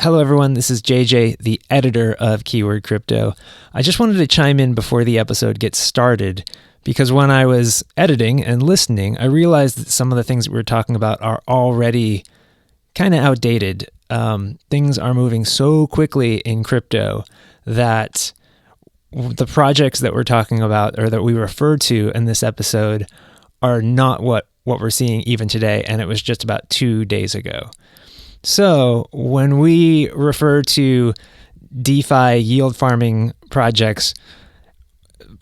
Hello, everyone. This is JJ, the editor of Keyword Crypto. I just wanted to chime in before the episode gets started because when I was editing and listening, I realized that some of the things that we were talking about are already kind of outdated. Things are moving so quickly in crypto that the projects that we're talking about or that we refer to in this episode are not what we're seeing even today, and it was just about 2 days ago. So when we refer to DeFi yield farming projects,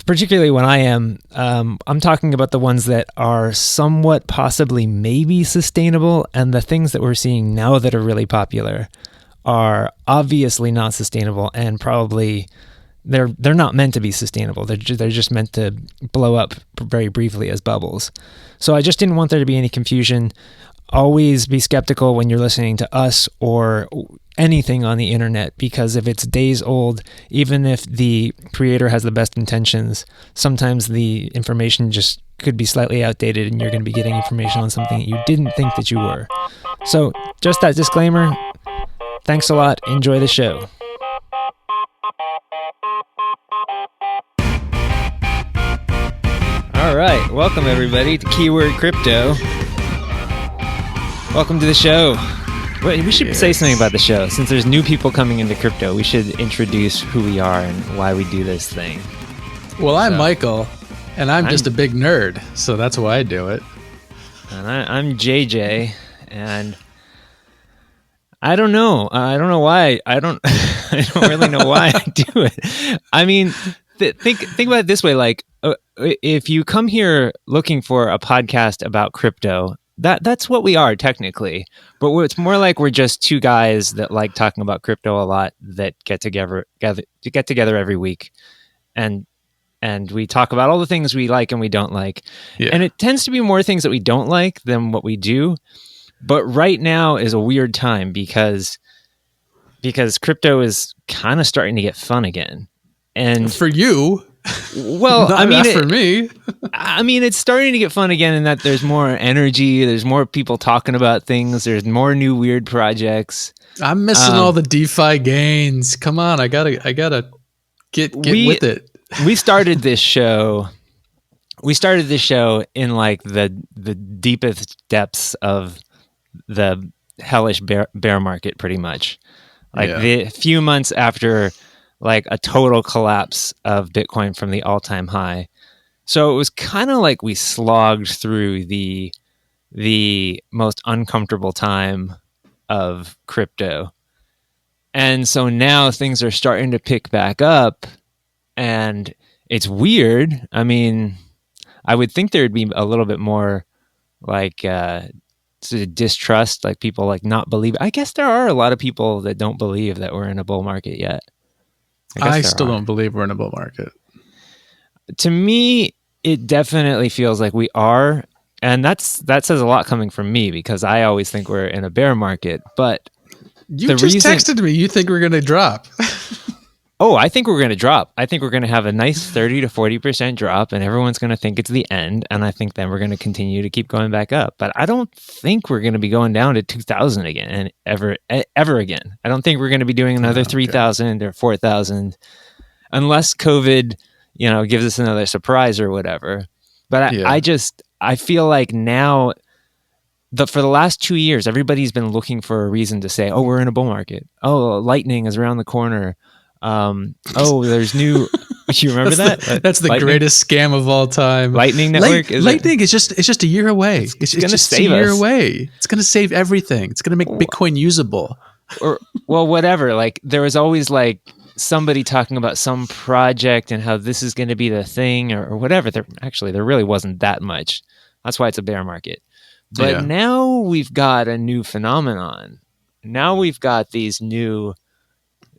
particularly when I'm talking about the ones that are somewhat possibly maybe sustainable, and the things that we're seeing now that are really popular are obviously not sustainable, and probably they're not meant to be sustainable. They're just meant to blow up very briefly as bubbles. So I just didn't want there to be any confusion. Always be skeptical when you're listening to us or anything on the internet, because if it's days old, even if the creator has the best intentions, sometimes the information just could be slightly outdated and you're going to be getting information on something that you didn't think that you were. So just that disclaimer. Thanks a lot. Enjoy the show. All right. Welcome, everybody, to Keyword Crypto. Welcome to the show. We should say something about the show. Since there's new people coming into crypto, we should introduce who we are and why we do this thing. Well, I'm Michael, and I'm just a big nerd, so that's why I do it. And I'm JJ, and I don't know. I don't know why. I don't really know why I do it. I mean, think about it this way. Like, if you come here looking for a podcast about crypto, that's what we are technically, but it's more like we're just two guys that like talking about crypto a lot that get together every week, and we talk about all the things we like and we don't like. Yeah. And it tends to be more things that we don't like than what we do. But right now is a weird time because crypto is kind of starting to get fun again. And for you, well, not for me. I mean, it's starting to get fun again in that there's more energy, there's more people talking about things, there's more new weird projects. I'm missing all the DeFi gains. Come on, I gotta get with it. We started this show in like the deepest depths of the hellish bear market, pretty much. Like the few months after like a total collapse of Bitcoin from the all-time high. So it was kind of like we slogged through the most uncomfortable time of crypto. And so now things are starting to pick back up, and it's weird. I mean, I would think there'd be a little bit more like sort of distrust, like people like not believe. I guess there are a lot of people that don't believe that we're in a bull market yet. I still don't believe we're in a bull market. To me, it definitely feels like we are. And that says a lot coming from me, because I always think we're in a bear market. But you texted me, you think we're going to drop. Oh, I think we're going to drop. I think we're going to have a nice 30 to 40% drop, and everyone's going to think it's the end. And I think then we're going to continue to keep going back up. But I don't think we're going to be going down to 2,000 again and ever again. I don't think we're going to be doing another 3,000 or 4,000 unless COVID, gives us another surprise or whatever. But I feel like now, for the last 2 years, everybody's been looking for a reason to say, oh, we're in a bull market. Oh, lightning is around the corner. There's new. You remember that? That's the greatest scam of all time. Lightning Network. Lightning is just a year away. It's going to save a year away. It's going to save everything. It's going to make Bitcoin usable. Or whatever. Like there was always like somebody talking about some project and how this is going to be the thing or whatever. There really wasn't that much. That's why it's a bear market. But now we've got a new phenomenon. Now we've got these new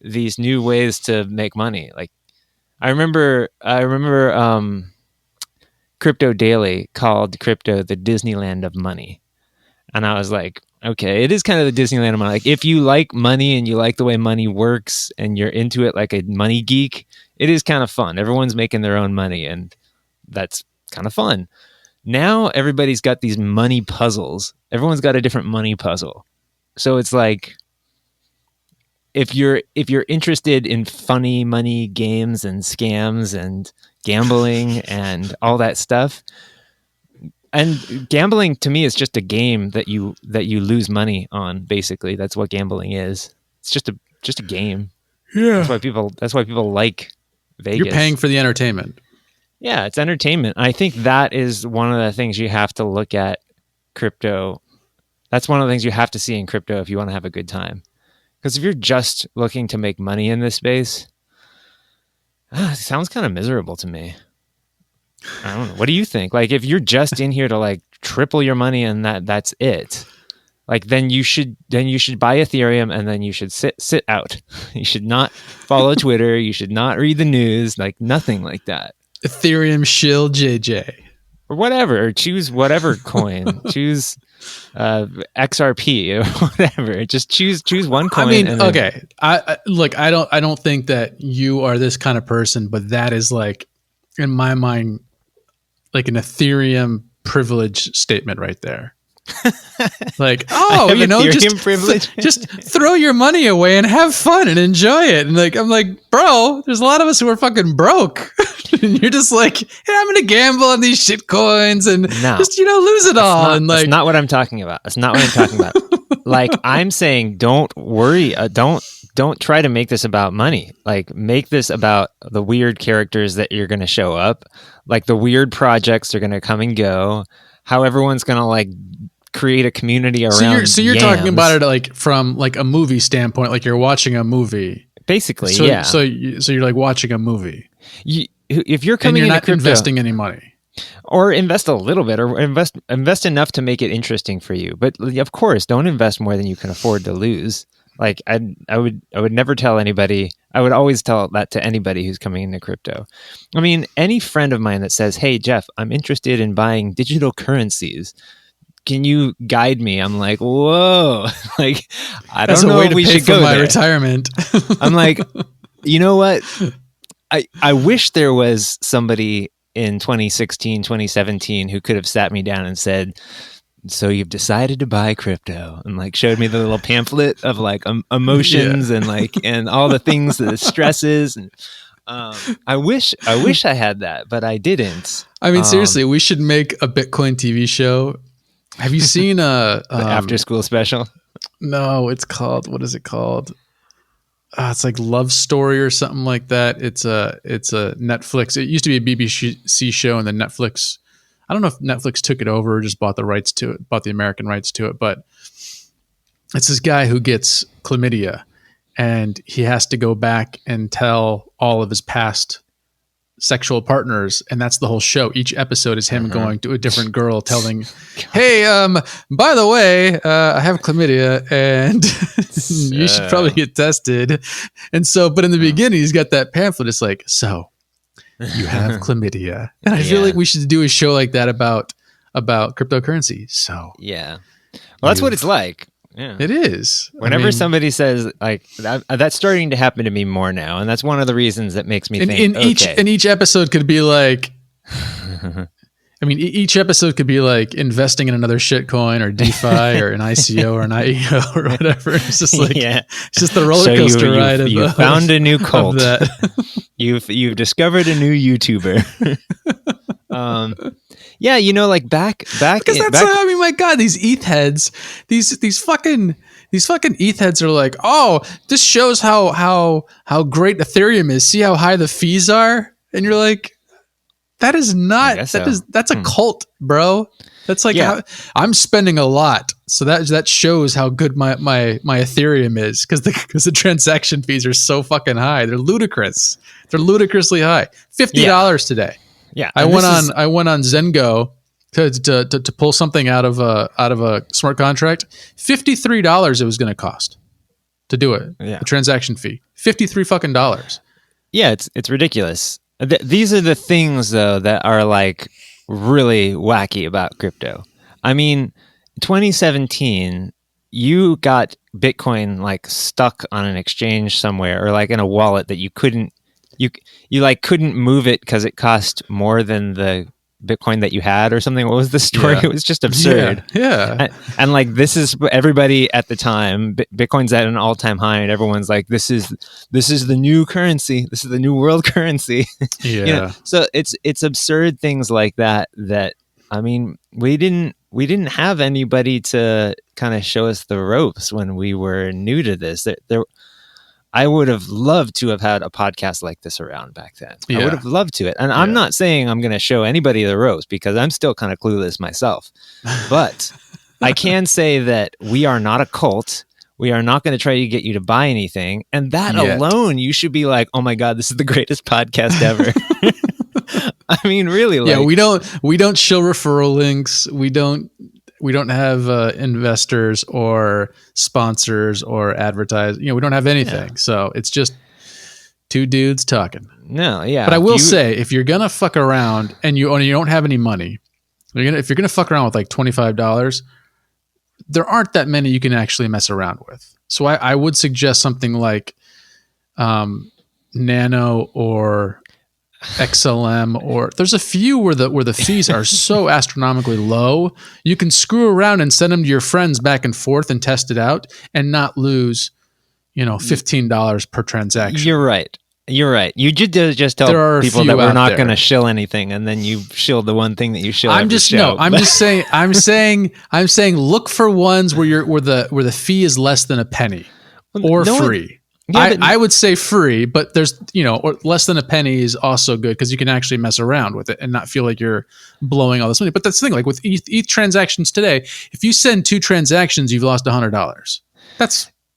ways to make money. Like I remember Crypto Daily called crypto the Disneyland of money. And I was like, okay, it is kind of the Disneyland of money. Like if you like money and you like the way money works and you're into it like a money geek, it is kind of fun. Everyone's making their own money and that's kind of fun. Now everybody's got these money puzzles. Everyone's got a different money puzzle. So it's like, if you're interested in funny money games and scams and gambling and all that stuff, and gambling to me is just a game that you lose money on. Basically, that's what gambling is. It's just a game. Yeah. That's why people like Vegas. You're paying for the entertainment. Yeah, it's entertainment. I think that is one of the things you have to look at crypto. That's one of the things you have to see in crypto if you want to have a good time. Because if you're just looking to make money in this space, it sounds kind of miserable to me. I don't know. What do you think? Like, if you're just in here to like triple your money and that's it, like then you should buy Ethereum and then you should sit out. You should not follow Twitter. You should not read the news. Like nothing like that. Ethereum shill JJ or whatever. Or choose whatever coin. Choose XRP or whatever. Just choose one coin. I mean, okay. I don't think that you are this kind of person, but that is like in my mind like an Ethereum privilege statement right there. Like, oh, you know, just throw your money away and have fun and enjoy it. And like, I'm like, bro, there's a lot of us who are fucking broke. And you're just like, hey, I'm gonna gamble on these shit coins and just, you know, lose it all. And like, that's not what I'm talking about. That's not what I'm talking about. Like, I'm saying, don't worry. Don't try to make this about money. Like, make this about the weird characters that you're going to show up. Like, the weird projects are going to come and go. How everyone's going to like create a community around. So you're talking about it like from like a movie standpoint, like you're watching a movie. Basically, so, yeah. So you're like watching a movie. If you're coming, and you're into not crypto, investing any money. Or invest a little bit, or invest enough to make it interesting for you. But of course, don't invest more than you can afford to lose. Like I would never tell anybody. I would always tell that to anybody who's coming into crypto. I mean, any friend of mine that says, "Hey, Jeff, I'm interested in buying digital currencies. Can you guide me?" I'm like, "Whoa!" Like, I don't know if we should go my there. Retirement. I'm like, you know what? I wish there was somebody in 2016, 2017 who could have sat me down and said, "So you've decided to buy crypto," and like showed me the little pamphlet of like emotions and like and all the things, the stresses. And I wish I had that, but I didn't. I mean, seriously, we should make a Bitcoin TV show. Have you seen the after school special? No, it's called, what is it called? It's like Love Story or something like that. It's a Netflix. It used to be a BBC show, and then Netflix. I don't know if Netflix took it over or just bought the American rights to it. But it's this guy who gets chlamydia, and he has to go back and tell all of his past sexual partners, and that's the whole show. Each episode is him going to a different girl telling, "Hey, by the way, I have chlamydia and you should probably get tested." And so, but in the beginning, he's got that pamphlet. It's like, "So you have chlamydia," and I feel like we should do a show like that about cryptocurrency. So yeah, well, that's what it's like. Yeah. It is. Whenever somebody says like that's starting to happen to me more now, and that's one of the reasons that makes me think. Each episode could be like, I mean, each episode could be like investing in another shit coin or DeFi or an ICO or an IEO or whatever. It's just like, it's just the roller coaster ride. You found a new cult. You've discovered a new YouTuber. Yeah, you know, like back because I mean, my God, these ETH heads, these fucking ETH heads are like, oh, this shows how great Ethereum is. See how high the fees are, and you're like, that is not that's a cult, bro. That's like I'm spending a lot, so that shows how good my Ethereum is because the transaction fees are so fucking high. They're ludicrous. They're ludicrously high. $50 today. Yeah, I went on Zengo to pull something out of a smart contract. $53 it was going to cost to do it. Yeah. The transaction fee, $53 fucking dollars. Yeah, it's ridiculous. These are the things though that are like really wacky about crypto. I mean, 2017, you got Bitcoin like stuck on an exchange somewhere or like in a wallet that you couldn't. You like couldn't move it because it cost more than the Bitcoin that you had or something. What was the story? Yeah. It was just absurd. Yeah. And like, this is everybody at the time, Bitcoin's at an all-time high, and everyone's like, this is the new currency. This is the new world currency. Yeah. So it's absurd things like that. I mean, we didn't have anybody to kind of show us the ropes when we were new to this. I would have loved to have had a podcast like this around back then. I would have loved to it. And I'm not saying I'm going to show anybody the ropes, because I'm still kind of clueless myself. But I can say that we are not a cult. We are not going to try to get you to buy anything. And that alone, you should be like, oh my God, this is the greatest podcast ever. I mean, really. Like, we don't show referral links. We don't have investors or sponsors or advertise. We don't have anything. So it's just two dudes talking. No, yeah. But I will say, if you're gonna fuck around and you don't have any money, if you're gonna fuck around with like $25, there aren't that many you can actually mess around with. So I would suggest something like Nano or XLM, or there's a few where the fees are so astronomically low, you can screw around and send them to your friends back and forth and test it out and not lose, $15 per transaction. You're right. You just tell people that we're not going to shill anything, and then you shill the one thing that you shill. I'm saying look for ones where the fee is less than a penny or free. Yeah, I would say free, but there's, or less than a penny is also good, because you can actually mess around with it and not feel like you're blowing all this money. But that's the thing, like with ETH transactions today, if you send 2 transactions, you've lost $100.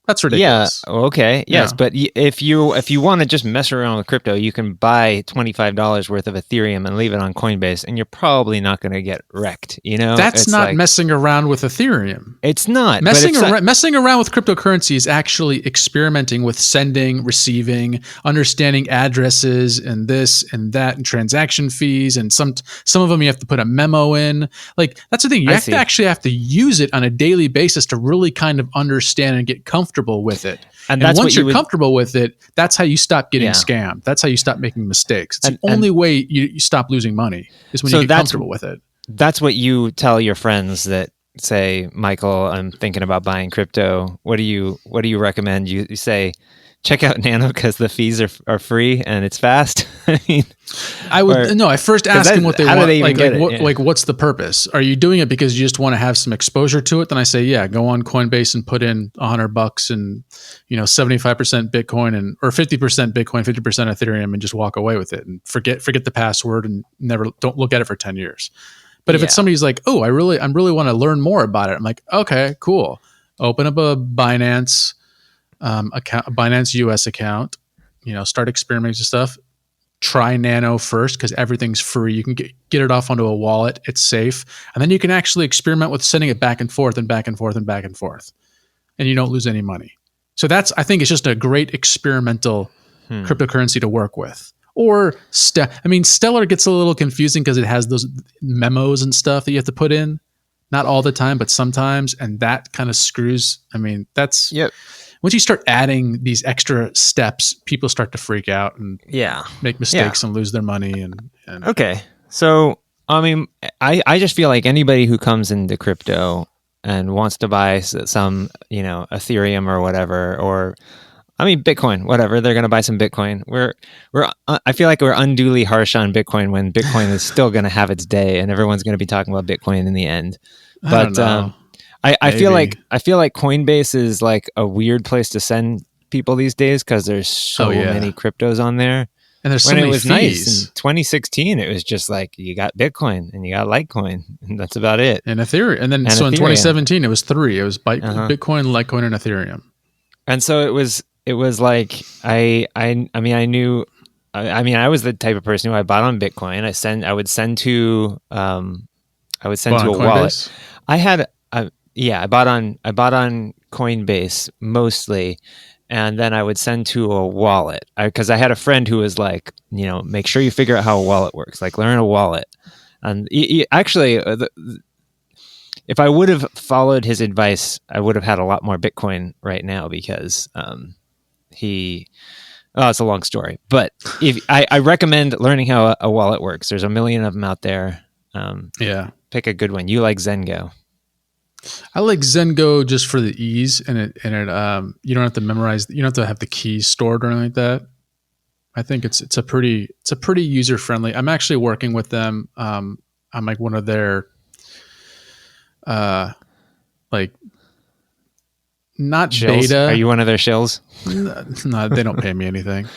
That's ridiculous. Yeah. Okay. Yes. Yeah. But if you want to just mess around with crypto, you can buy $25 worth of Ethereum and leave it on Coinbase, and you're probably not going to get wrecked. That's not messing around with Ethereum. It's not messing around with cryptocurrency is actually experimenting with sending, receiving, understanding addresses and this and that and transaction fees, and some of them you have to put a memo in. Like, that's the thing. You actually have to use it on a daily basis to really kind of understand and get comfortable with it. And once you're comfortable with it, that's how you stop getting scammed. That's how you stop making mistakes. It's the only way you stop losing money is when you get comfortable with it. That's what you tell your friends that say, Michael, I'm thinking about buying crypto. What do you recommend? You say, check out Nano because the fees are free and it's fast. I first ask them what they want. Like, what's the purpose? Are you doing it because you just want to have some exposure to it? Then I say, go on Coinbase and put in $100 and 75% Bitcoin or 50% Bitcoin, 50% Ethereum, and just walk away with it and forget the password and don't look at it for 10 years. But if it's somebody's like, oh, I really want to learn more about it, I'm like, okay, cool. Open up a Binance account, a Binance US account, start experimenting with stuff. Try Nano first, because everything's free. You can get it off onto a wallet. It's safe. And then you can actually experiment with sending it back and forth and back and forth and back and forth. And you don't lose any money. So I think it's just a great experimental cryptocurrency to work with. Or Stellar gets a little confusing because it has those memos and stuff that you have to put in. Not all the time, but sometimes. And that kind of screws. Once you start adding these extra steps, people start to freak out and make mistakes and lose their money. And okay. So, I just feel like anybody who comes into crypto and wants to buy some, Ethereum or whatever, or Bitcoin, whatever, they're going to buy some Bitcoin. I feel like we're unduly harsh on Bitcoin when Bitcoin is still going to have its day and everyone's going to be talking about Bitcoin in the end. But I feel like Coinbase is like a weird place to send people these days because there's so many cryptos on there. And there's so many fees. Nice. In 2016, it was just like you got Bitcoin and you got Litecoin, and that's about it. And Ethereum. And then in 2017, it was 3. It was Bitcoin, Litecoin, and Ethereum. And so it was like I was the type of person who I bought on Bitcoin. I would send to a wallet. I bought on Coinbase mostly, and then I would send to a wallet because I had a friend who was like, make sure you figure out how a wallet works, like learn a wallet. And actually, if I would have followed his advice, I would have had a lot more Bitcoin right now because it's a long story. But if I recommend learning how a wallet works. There's a million of them out there. Yeah. Pick a good one. You like Zengo. I like Zengo just for the ease, and it you don't have to memorize, you don't have to have the keys stored or anything like that. I think it's a pretty user friendly. I'm actually working with them. I'm like one of their like not Shills? beta. Are you one of their shills? No, they don't pay me anything.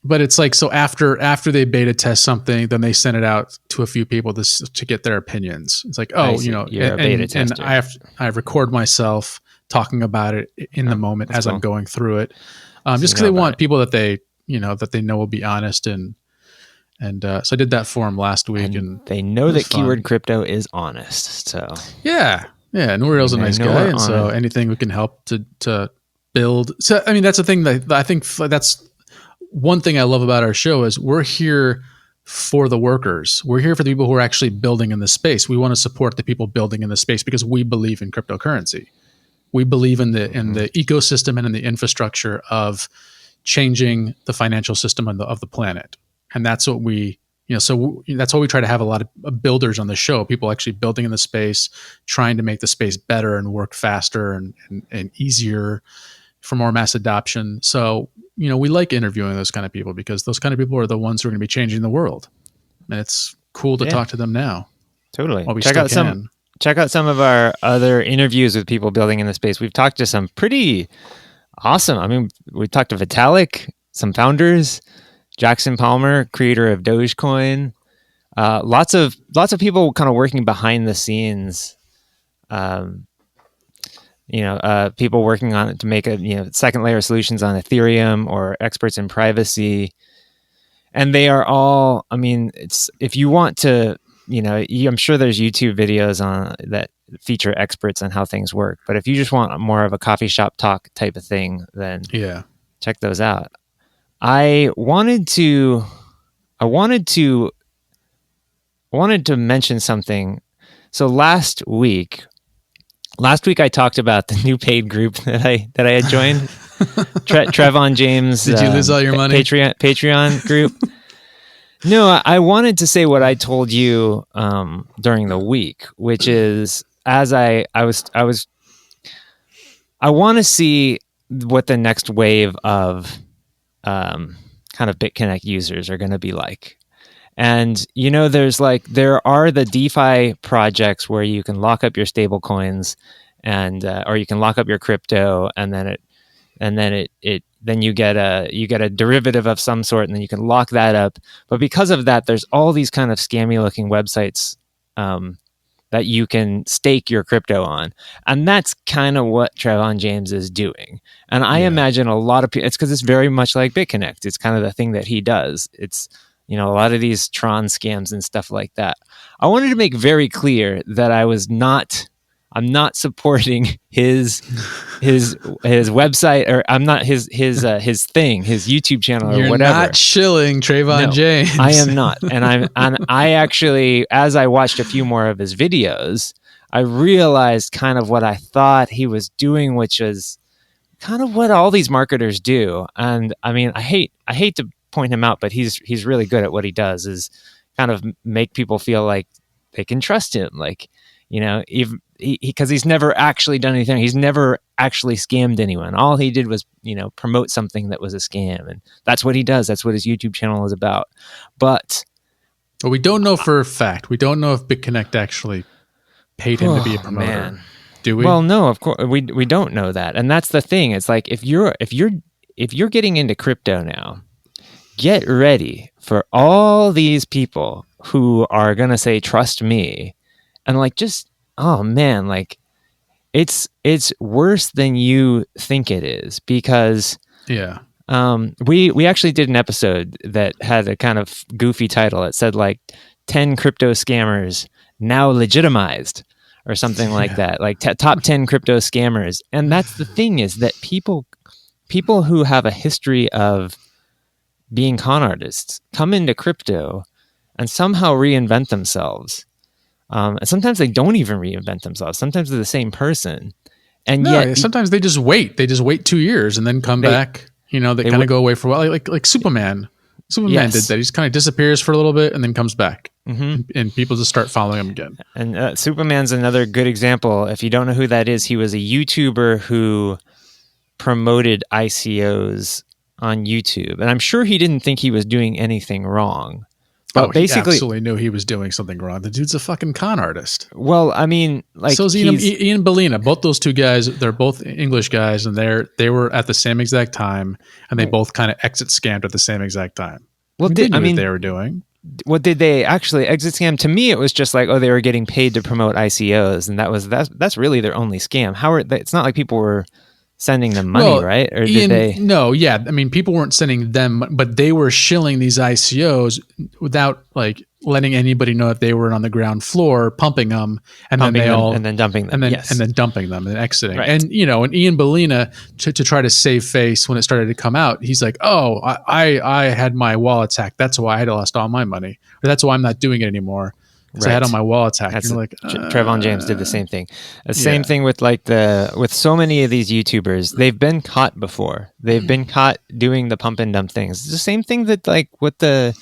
But it's like, so after they beta test something, then they send it out to a few people to get their opinions. It's like, oh, You're a beta tester. and I record myself talking about it in the moment as cool. I'm going through it, just because they want people that they know will be honest, and so I did that for them last week, and they know that Keyword Crypto is honest. So yeah, Nuriel's a nice guy, and so anything we can help to build. So I mean, that's the thing that I think that's one thing I love about our show is we're here for the workers. We're here for the people who are actually building in the space. We want to support the people building in the space because we believe in cryptocurrency. We believe in the ecosystem and in the infrastructure of changing the financial system of the planet. And that's what we, so that's why we try to have a lot of builders on the show, people actually building in the space, trying to make the space better and work faster and easier for more mass adoption. So, we like interviewing those kind of people because those kind of people are the ones who are going to be changing the world. And it's cool to talk to them now. Totally. Check out some of our other interviews with people building in the space. We've talked to some pretty awesome. I mean, we talked to Vitalik, some founders, Jackson Palmer, creator of Dogecoin, lots of people kind of working behind the scenes. People working on it to make second layer solutions on Ethereum or experts in privacy. And they are all, I mean, it's, if you want to, I'm sure there's YouTube videos on that feature experts on how things work. But if you just want more of a coffee shop talk type of thing, then check those out. I wanted to mention something. So last week I talked about the new paid group that I had joined. Trayon James. Did you lose all your money? Patreon group. No, I wanted to say what I told you during the week, which is I want to see what the next wave of kind of BitConnect users are going to be like. And, there are the DeFi projects where you can lock up your stable coins and, or you can lock up your crypto and then you get a derivative of some sort and then you can lock that up. But because of that, there's all these kind of scammy looking websites, that you can stake your crypto on. And that's kind of what Trayon James is doing. And I imagine a lot of people, it's because it's very much like BitConnect. It's kind of the thing that he does. It's, a lot of these Tron scams and stuff like that. I wanted to make very clear that I'm not supporting his website, or I'm not his thing, his YouTube channel or whatever. You're not shilling Trayon James. I am not. And I actually, as I watched a few more of his videos, I realized kind of what I thought he was doing, which is kind of what all these marketers do. And I mean, I hate to point him out, but he's really good at what he does, is kind of make people feel like they can trust him. Like, because he's never actually done anything. He's never actually scammed anyone. All he did was, promote something that was a scam. And that's what he does. That's what his YouTube channel is about. But we don't know for a fact. We don't know if BitConnect actually paid him to be a promoter. Man. Do we? Well, no, of course we don't know that. And that's the thing. It's like, if you're getting into crypto now, get ready for all these people who are going to say, trust me. And like, just, oh man, like it's worse than you think it is, because we actually did an episode that had a kind of goofy title. It said like 10 crypto scammers now legitimized or something like that, like top 10 crypto scammers. And that's the thing, is that people who have a history of being con artists come into crypto and somehow reinvent themselves. And sometimes they don't even reinvent themselves. Sometimes they're the same person. And yet sometimes they just wait. They just wait 2 years and then come back. They kind of go away for a while. Like Superman. Superman did that. He just kind of disappears for a little bit and then comes back. and people just start following him again. And Superman's another good example. If you don't know who that is, he was a YouTuber who promoted ICOs on YouTube. And I'm sure he didn't think he was doing anything wrong. But basically, he absolutely knew he was doing something wrong. The dude's a fucking con artist. Well, I mean, like, so is Ian Bellina. Both those two guys, they're both English guys, and they were at the same exact time, and they both kind of exit scammed at the same exact time. Well, they knew what they were doing. What did they actually exit scam? To me, it was just like, oh, they were getting paid to promote ICOs, and that's really their only scam. It's not like people were sending them money, right? Or did they? No, yeah. I mean, people weren't sending them, but they were shilling these ICOs without like letting anybody know that they were on the ground floor, pumping them, and then dumping them, and then dumping them and exiting. Right. And and Ian Bellina to try to save face when it started to come out, he's like, "Oh, I had my wallet hacked. That's why I had lost all my money, or that's why I'm not doing it anymore." Because I had on my wallet hacked. Trayon James did the same thing. The same thing with with so many of these YouTubers. They've been caught before. They've been caught doing the pump and dump things. It's the same thing that like with the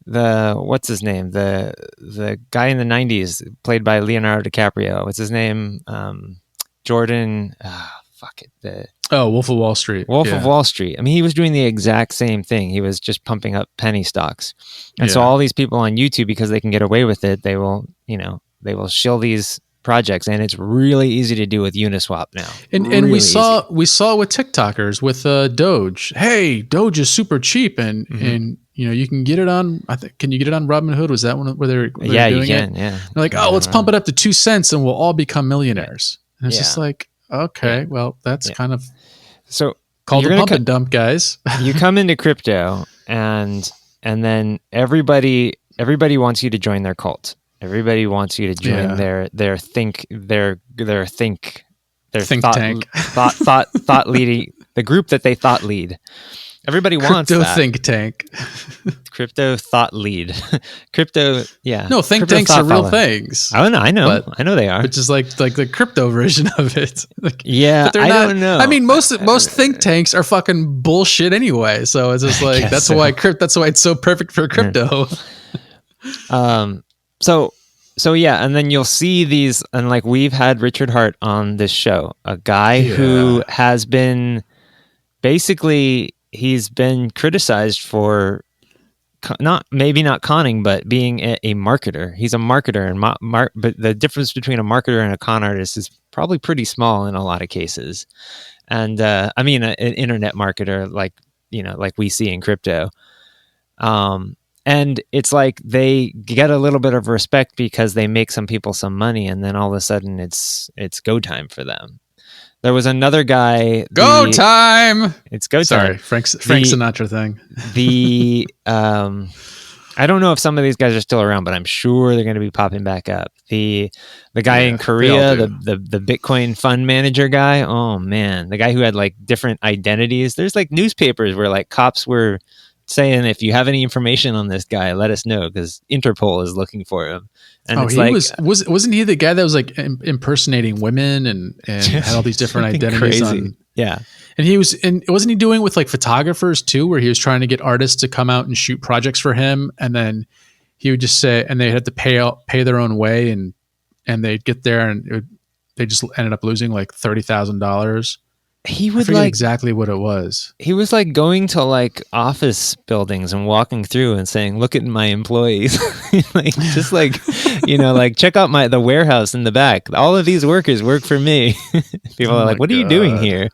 what's his name? The guy in the 90s played by Leonardo DiCaprio. What's his name? Jordan. Wolf of Wall Street. Wolf of Wall Street. I mean, he was doing the exact same thing. He was just pumping up penny stocks. And so all these people on YouTube, because they can get away with it, they will shill these projects, and it's really easy to do with Uniswap now. And we saw with TikTokers with Doge. Hey, Doge is super cheap, and you can get it on. Can you get it on Robinhood? Was that one where they're doing you can. it? Yeah, they're like, let's pump it up to 2 cents, and we'll all become millionaires. And it's just like, okay, well, that's kind of called a pump and dump, guys. You come into crypto, and then everybody wants you to join their cult. Everybody wants you to join their think tank, thought leading, the group that they thought lead. Everybody wants crypto that. Think tank. Crypto thought lead. Crypto, yeah. No, think tanks are real things. I know they are. Which is like the crypto version of it. But I don't know. I mean, most think tanks are fucking bullshit anyway. So it's just like that's why it's so perfect for crypto. So yeah, and then you'll see these, and like we've had Richard Hart on this show, a guy who has been basically. He's been criticized for not conning, but being a marketer. He's a marketer, and but the difference between a marketer and a con artist is probably pretty small in a lot of cases. And I mean, an internet marketer, like we see in crypto. And it's like they get a little bit of respect because they make some people some money, and then all of a sudden it's go time for them. There was another guy. Go time! It's go time. Sorry, Frank Sinatra thing. I don't know if some of these guys are still around, but I'm sure they're going to be popping back up. The guy in Korea, the Bitcoin fund manager guy. Oh man, the guy who had like different identities. There's like newspapers where like cops were saying, if you have any information on this guy, let us know because Interpol is looking for him. And wasn't he the guy that was like impersonating women and had all these different identities? Crazy. And wasn't he doing with like photographers too, where he was trying to get artists to come out and shoot projects for him, and then he would just say, and they had to pay their own way, and they'd get there and they just ended up losing like $30,000. He would exactly what it was. He was like going to like office buildings and walking through and saying, "Look at my employees," like just like like check out the warehouse in the back. All of these workers work for me. People are like, "What are you doing here?"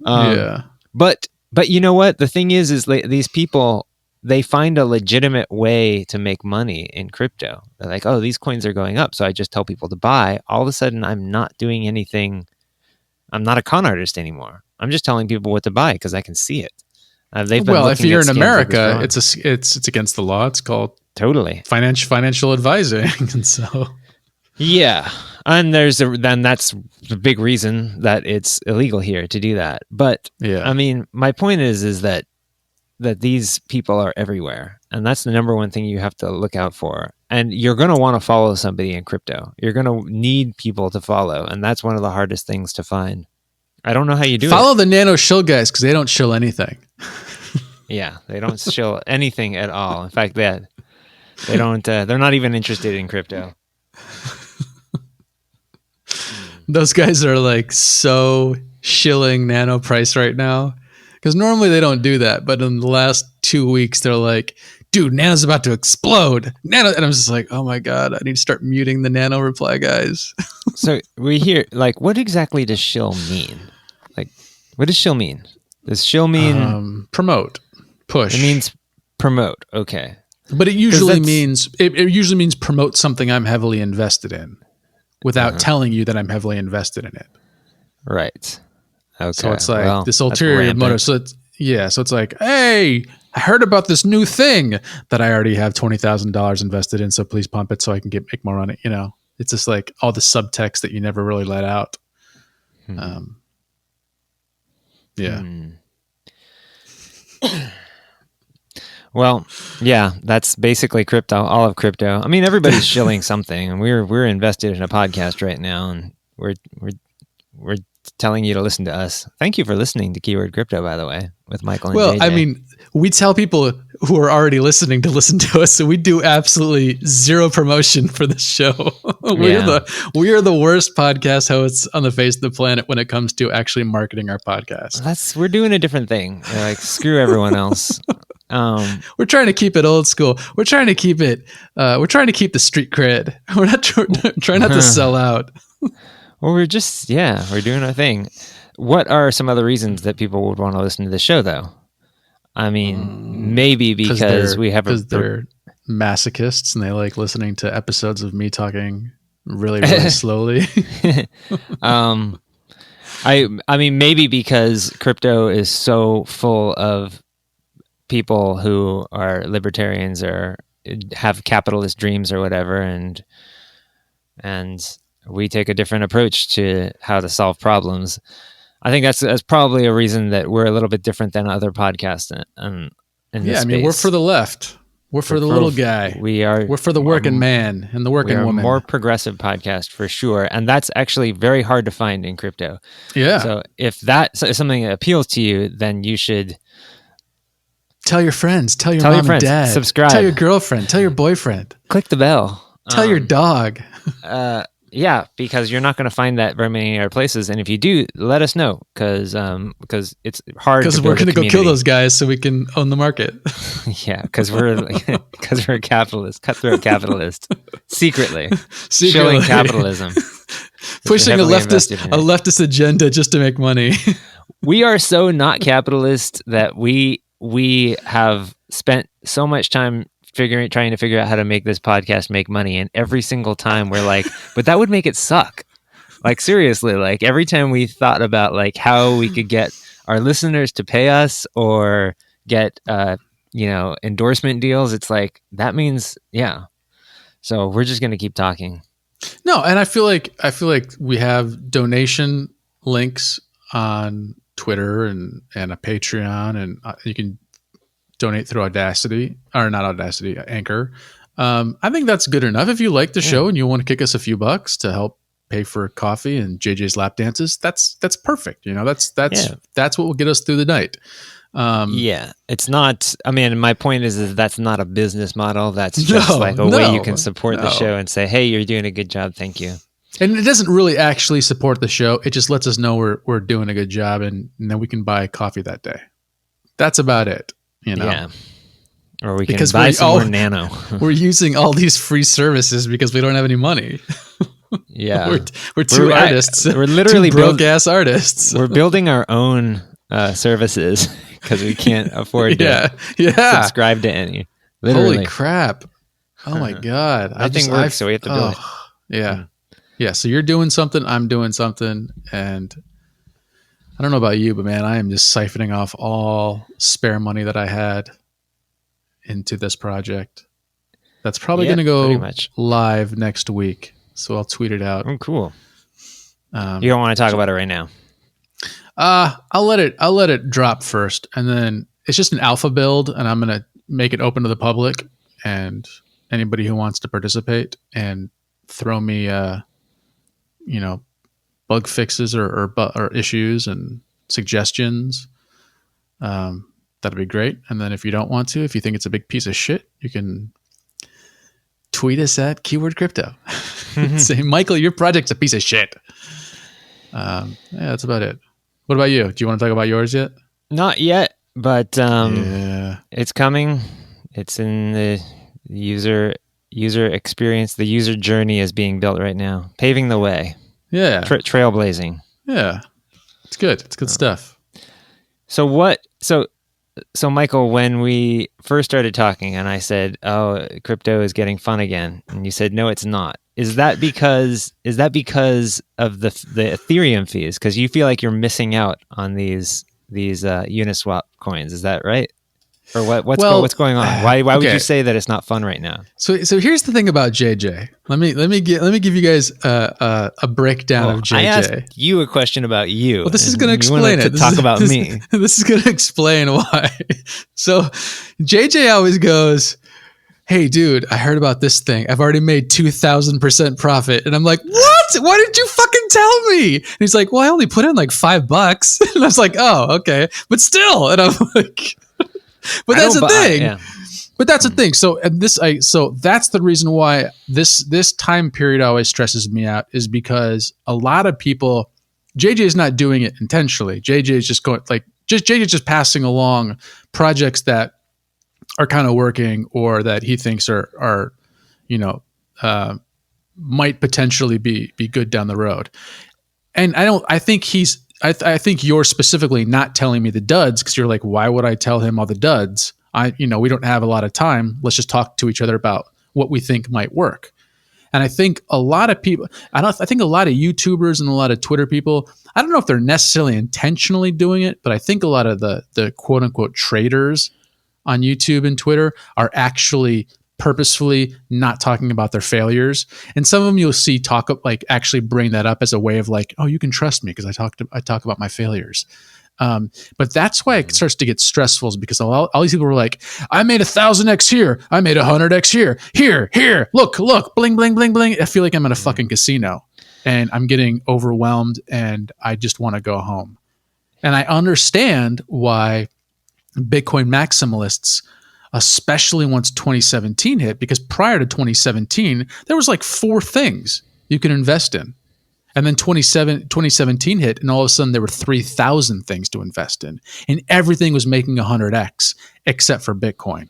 But you know what? The thing is these people, they find a legitimate way to make money in crypto. They're like, "Oh, these coins are going up, so I just tell people to buy." All of a sudden, I'm not doing anything. I'm not a con artist anymore. I'm just telling people what to buy because I can see it. If you're in America, it's against the law. It's called totally financial advising, and so and that's the big reason that it's illegal here to do that. But I mean, my point is that these people are everywhere, and that's the number one thing you have to look out for. And you're going to want to follow somebody in crypto. You're going to need people to follow. And that's one of the hardest things to find. I don't know how you do Follow the Nano shill guys because they don't shill anything. Yeah, they don't shill anything at all. In fact, They don't. They're not even interested in crypto. Those guys are like so shilling Nano price right now, because normally they don't do that, but in the last 2 weeks they're like, dude, Nano's about to explode. Nano, and I'm just like, oh my god, I need to start muting the Nano reply guys. So we hear, like, what exactly does shill mean? Like, what does shill mean? Does shill mean promote, push? It means promote. Okay, but it usually means promote something I'm heavily invested in, without telling you that I'm heavily invested in it. Right. Okay. So it's like this ulterior motive. So it's like, hey, I heard about this new thing that I already have $20,000 invested in. So please pump it so I can make more on it. You know, it's just like all the subtext that you never really let out. Well, yeah, that's basically crypto, all of crypto. I mean, everybody's shilling something, and we're invested in a podcast right now, and we're telling you to listen to us. Thank you for listening to Keyword Crypto, by the way, with Michael and JJ. I mean, we tell people who are already listening to listen to us, so we do absolutely zero promotion for this show. We are the worst podcast hosts on the face of the planet when it comes to actually marketing our podcast. We're doing a different thing. Like, screw everyone else. We're trying to keep it old school. We're trying to keep it. We're trying to keep the street cred. We're not trying not to sell out. Well, we're doing our thing. What are some other reasons that people would want to listen to the show, though? I mean, maybe because they're masochists and they like listening to episodes of me talking really, really slowly. I mean, maybe because crypto is so full of people who are libertarians or have capitalist dreams or whatever, and we take a different approach to how to solve problems. I think that's probably a reason that we're a little bit different than other podcasts in this space. I mean, we're for the left. We're for the little guy. We're for the working man and the working woman. A more progressive podcast for sure, and that's actually very hard to find in crypto. Yeah. So if that's something that appeals to you, then you should tell your friends, tell your mom and dad, subscribe, tell your girlfriend, tell your boyfriend, click the bell, tell your dog. Yeah, because you're not going to find that very many other places, and if you do, let us know because it's hard. Because we're going to go kill those guys so we can own the market. Yeah, because we're capitalist, cutthroat capitalist, secretly shilling capitalism, pushing a leftist agenda just to make money. We are so not capitalist that we have spent so much time trying to figure out how to make this podcast make money, and every single time we're like, but that would make it suck. Like, seriously, like every time we thought about like how we could get our listeners to pay us or get endorsement deals, it's like that means so we're just gonna keep talking. No, and I feel like we have donation links on Twitter and a Patreon, and you can donate through Anchor. I think that's good enough. If you like the show and you want to kick us a few bucks to help pay for coffee and JJ's lap dances, that's perfect. You know, that's what will get us through the night. It's not. I mean, my point is that's not a business model. That's just like a way you can support the show and say, "Hey, you're doing a good job. Thank you." And it doesn't really actually support the show. It just lets us know we're doing a good job, and then we can buy coffee that day. That's about it. You know? Yeah. Or we can buy some more Nano. We're using all these free services because we don't have any money. Yeah. we're two artists. We're literally broke-ass artists. We're building our own services because we can't afford to subscribe to any. Literally. Holy crap. Oh my God. Nothing works, so we have to build it. Yeah. Yeah, so you're doing something, I'm doing something, and I don't know about you, but man, I am just siphoning off all spare money that I had into this project. That's probably going to go live next week, so I'll tweet it out. Oh, cool. You don't want to talk about it right now? I'll let it drop first, and then it's just an alpha build, and I'm going to make it open to the public and anybody who wants to participate and throw me bug fixes or issues and suggestions. That'd be great. And then if you don't want to, if you think it's a big piece of shit, you can tweet us at Keyword Crypto. Say, Michael, your project's a piece of shit. Yeah, that's about it. What about you? Do you want to talk about yours yet? Not yet, but Yeah. it's coming. It's in the user experience. The user journey is being built right now, paving the way. Yeah. Trailblazing. Yeah. It's good. It's good stuff. So Michael, when we first started talking and I said, "Oh, crypto is getting fun again," and you said, "No, it's not." Is that because of the Ethereum fees? Because you feel like you're missing out on these Uniswap coins. Is that right? Or what's going on? Why would you say that it's not fun right now? So here's the thing about JJ. Let me give you guys a breakdown of JJ. I asked you a question about you. Well, this is going to explain it. Talk about me. This is going to explain why. So JJ always goes, "Hey, dude, I heard about this thing. I've already made 2,000% profit." And I'm like, "What? Why didn't you fucking tell me?" And he's like, "Well, I only put in like $5." And I was like, "Oh, okay, but still." And I'm like. But that's the thing. Yeah. But that's the thing. So that's the reason why this time period always stresses me out, is because a lot of people, JJ is not doing it intentionally. JJ is just going JJ is just passing along projects that are kind of working or that he thinks are might potentially be good down the road. And I think you're specifically not telling me the duds because you're like, why would I tell him all the duds? We don't have a lot of time. Let's just talk to each other about what we think might work. And I think a lot of people, I think a lot of YouTubers and a lot of Twitter people, I don't know if they're necessarily intentionally doing it, but I think a lot of the quote unquote traders on YouTube and Twitter are actually purposefully not talking about their failures. And some of them you'll see actually bring that up as a way of like, oh, you can trust me because I talk about my failures. But that's why it starts to get stressful, is because all these people were like, I made 1,000x here. I made 100x here. Here, look, bling, bling, bling, bling. I feel like I'm in a fucking casino and I'm getting overwhelmed and I just want to go home. And I understand why Bitcoin maximalists, especially once 2017 hit, because prior to 2017, there was like 4 things you could invest in. And then 2017 hit, and all of a sudden there were 3,000 things to invest in. And everything was making 100x except for Bitcoin.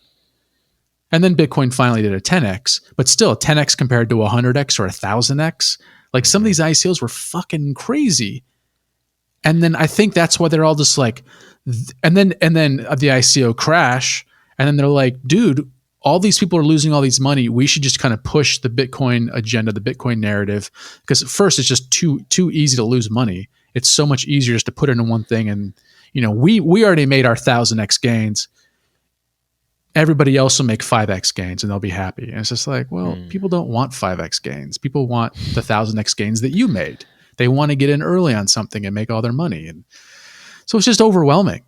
And then Bitcoin finally did a 10x, but still 10x compared to 100x or 1,000x. Like some of these ICOs were fucking crazy. And then I think that's why they're all just like, and then the ICO crash, and then they're like, dude, all these people are losing all these money. We should just kind of push the Bitcoin agenda, the Bitcoin narrative, because at first it's just too easy to lose money. It's so much easier just to put it in one thing. And we already made our 1,000x gains. Everybody else will make 5x gains and they'll be happy. And it's just like, well, people don't want 5x gains. People want the 1,000x gains that you made. They want to get in early on something and make all their money. And so it's just overwhelming.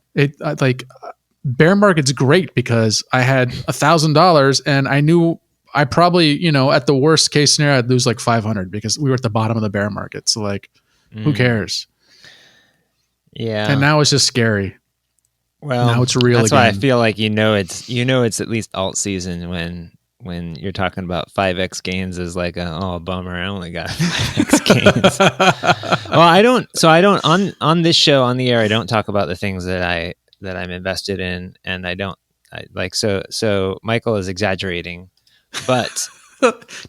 Bear market's great because I had $1,000 and I knew I probably, at the worst case scenario, I'd lose like 500 because we were at the bottom of the bear market. So like, who cares? Yeah. And now it's just scary. Well, now it's real. That's again. why I feel like it's at least alt season when you're talking about 5x gains is like a bummer. I only got 5x gains. Well, I don't on this show on the air. I don't talk about the things that I'm invested in, and so Michael is exaggerating, but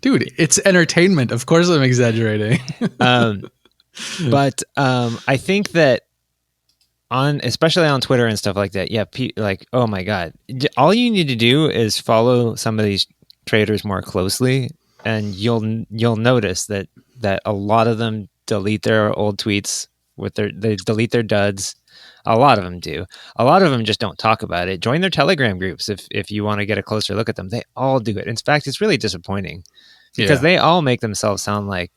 dude, it's entertainment. Of course I'm exaggerating. But I think that especially on Twitter and stuff like that, yeah, oh my God, all you need to do is follow some of these traders more closely, and you'll notice that a lot of them delete their old tweets they delete their duds. A lot of them do. A lot of them just don't talk about it. Join their Telegram groups if you want to get a closer look at them. They all do it. In fact, it's really disappointing because they all make themselves sound like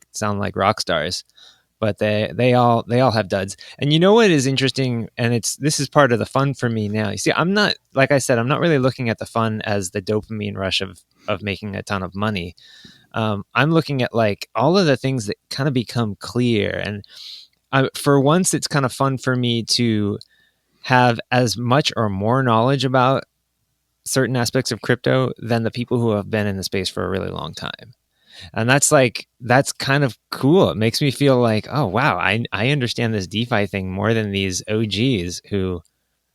rock stars, but they all have duds. And you know what is interesting? And this is part of the fun for me now. You see, I'm not, like I said, I'm not really looking at the fun as the dopamine rush of making a ton of money. I'm looking at like all of the things that kind of become clear. And for once, it's kind of fun for me to have as much or more knowledge about certain aspects of crypto than the people who have been in the space for a really long time. And that's kind of cool. It makes me feel like, oh wow, I understand this DeFi thing more than these OGs who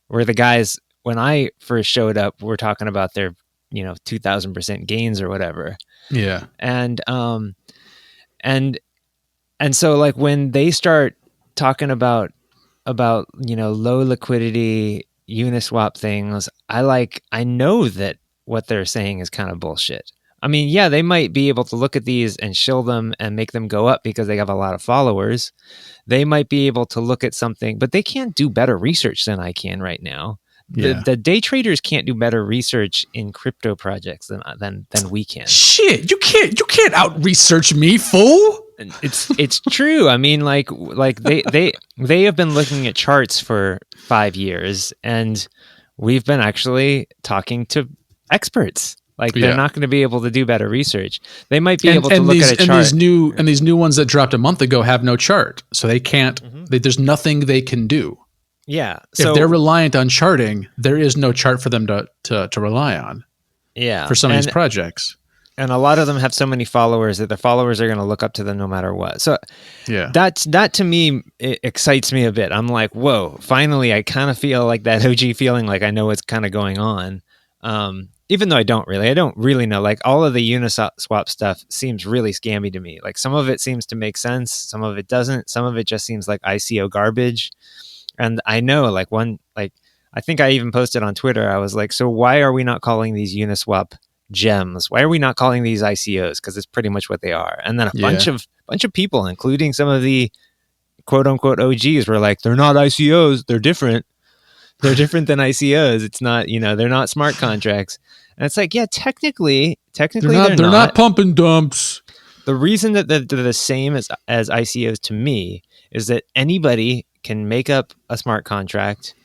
were the guys when I first showed up were talking about their 2,000% gains or whatever. Yeah. And and so like when they start talking about low liquidity Uniswap things, I know that what they're saying is kind of bullshit. I mean, yeah, they might be able to look at these and shill them and make them go up because they have a lot of followers. They might be able to look at something, but they can't do better research than I can right now. The day traders can't do better research in crypto projects than we can. Shit, you can't out research me, fool. It's true. I mean, like they have been looking at charts for 5 years, and we've been actually talking to experts. Like they're not going to be able to do better research. They might be able to look at a chart. And these new ones that dropped a month ago have no chart, so they can't. There's nothing they can do. Yeah. So if they're reliant on charting, there is no chart for them to rely on. Yeah. For some of these projects. And a lot of them have so many followers that their followers are going to look up to them no matter what. So that to me, it excites me a bit. I'm like, whoa, finally, I kind of feel like that OG feeling like I know what's kind of going on. Even though I don't really know. Like all of the Uniswap stuff seems really scammy to me. Like some of it seems to make sense. Some of it doesn't. Some of it just seems like ICO garbage. And I know I think I even posted on Twitter. I was like, so why are we not calling these Uniswap gems? Why are we not calling these ICOs? Because it's pretty much what they are. And then a bunch of people, including some of the quote unquote OGs, were like, they're not ICOs. They're different. They're different than ICOs. It's not, they're not smart contracts. And it's like, yeah, technically they're not pump and dumps. The reason that they're the same as ICOs to me is that anybody can make up a smart contract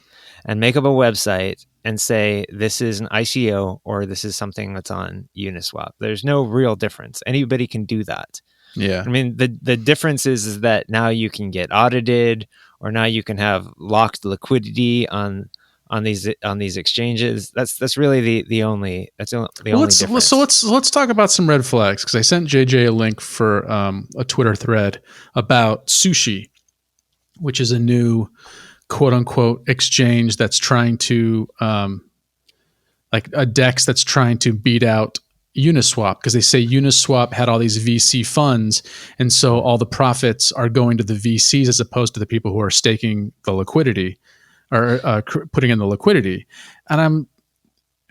and make up a website and say this is an ICO or this is something that's on Uniswap. There's no real difference. Anybody can do that. Yeah. I mean, the difference is that now you can get audited, or now you can have locked liquidity on these exchanges. That's really the only difference. So let's talk about some red flags, because I sent JJ a link for a Twitter thread about Sushi, which is a new quote unquote exchange that's trying to like a DEX that's trying to beat out Uniswap, because they say Uniswap had all these VC funds, and so all the profits are going to the VCs as opposed to the people who are staking the liquidity or putting in the liquidity. And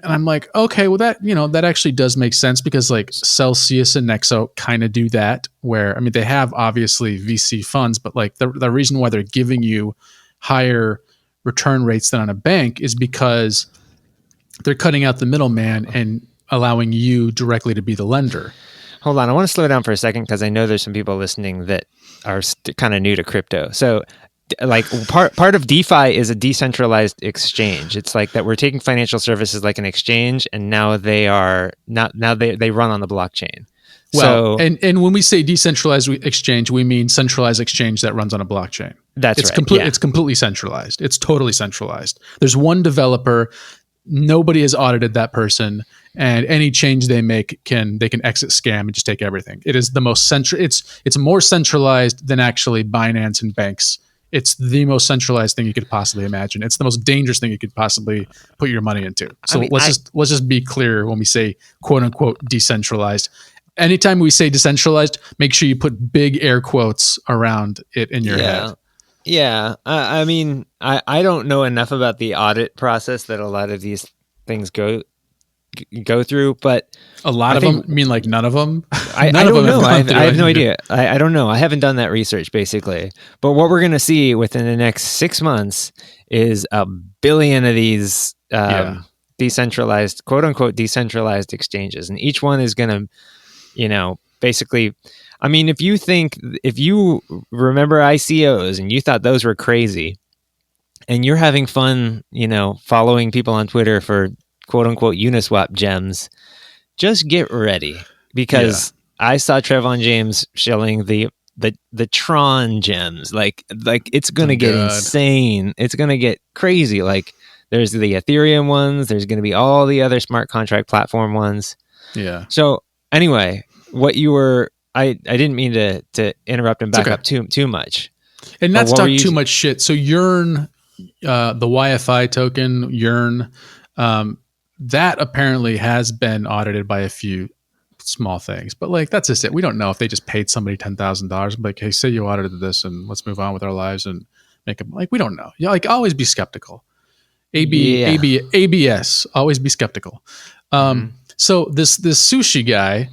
I'm like, okay, well that actually does make sense, because like Celsius and Nexo kind of do that, where I mean they have obviously VC funds, but like the reason why they're giving you higher return rates than on a bank is because they're cutting out the middleman and allowing you directly to be the lender. Hold on, I want to slow down for a second, because I know there's some people listening that are kind of new to crypto. So like part of DeFi is a decentralized exchange. It's like that we're taking financial services like an exchange, and now they run on the blockchain. Well, so, and when we say decentralized exchange, we mean centralized exchange that runs on a blockchain. It's right. It's completely centralized. It's totally centralized. There's one developer. Nobody has audited that person, and any change they make they can exit scam and just take everything. It is the most it's more centralized than actually Binance and banks. It's the most centralized thing you could possibly imagine. It's the most dangerous thing you could possibly put your money into. So let's just be clear when we say quote unquote decentralized. Anytime we say decentralized, make sure you put big air quotes around it in your head. Yeah. I mean, I don't know enough about the audit process that a lot of these things go through, but a lot of them, mean like none of them? I don't know. I have no idea. I don't know. I haven't done that research, basically. But what we're going to see within the next 6 months is a billion of these decentralized, quote unquote, decentralized exchanges. And each one is going to, basically, I mean, if you remember ICOs and you thought those were crazy, and you're having fun, following people on Twitter for quote unquote Uniswap gems, just get ready, because I saw Trayon James shilling the Tron gems. Like it's gonna get insane. It's gonna get crazy. Like There's the Ethereum ones. There's going to be all the other smart contract platform ones. Yeah. So anyway, what you were, I didn't mean to interrupt and back up too much. And not to talk too much shit. So Yearn, the YFI token, Yearn, that apparently has been audited by a few small things. But like, that's just it. We don't know if they just paid somebody $10,000. Like, hey, say you audited this and let's move on with our lives and make them. Like, we don't know. Yeah, like always be skeptical. ABS, always be skeptical. So this Sushi guy,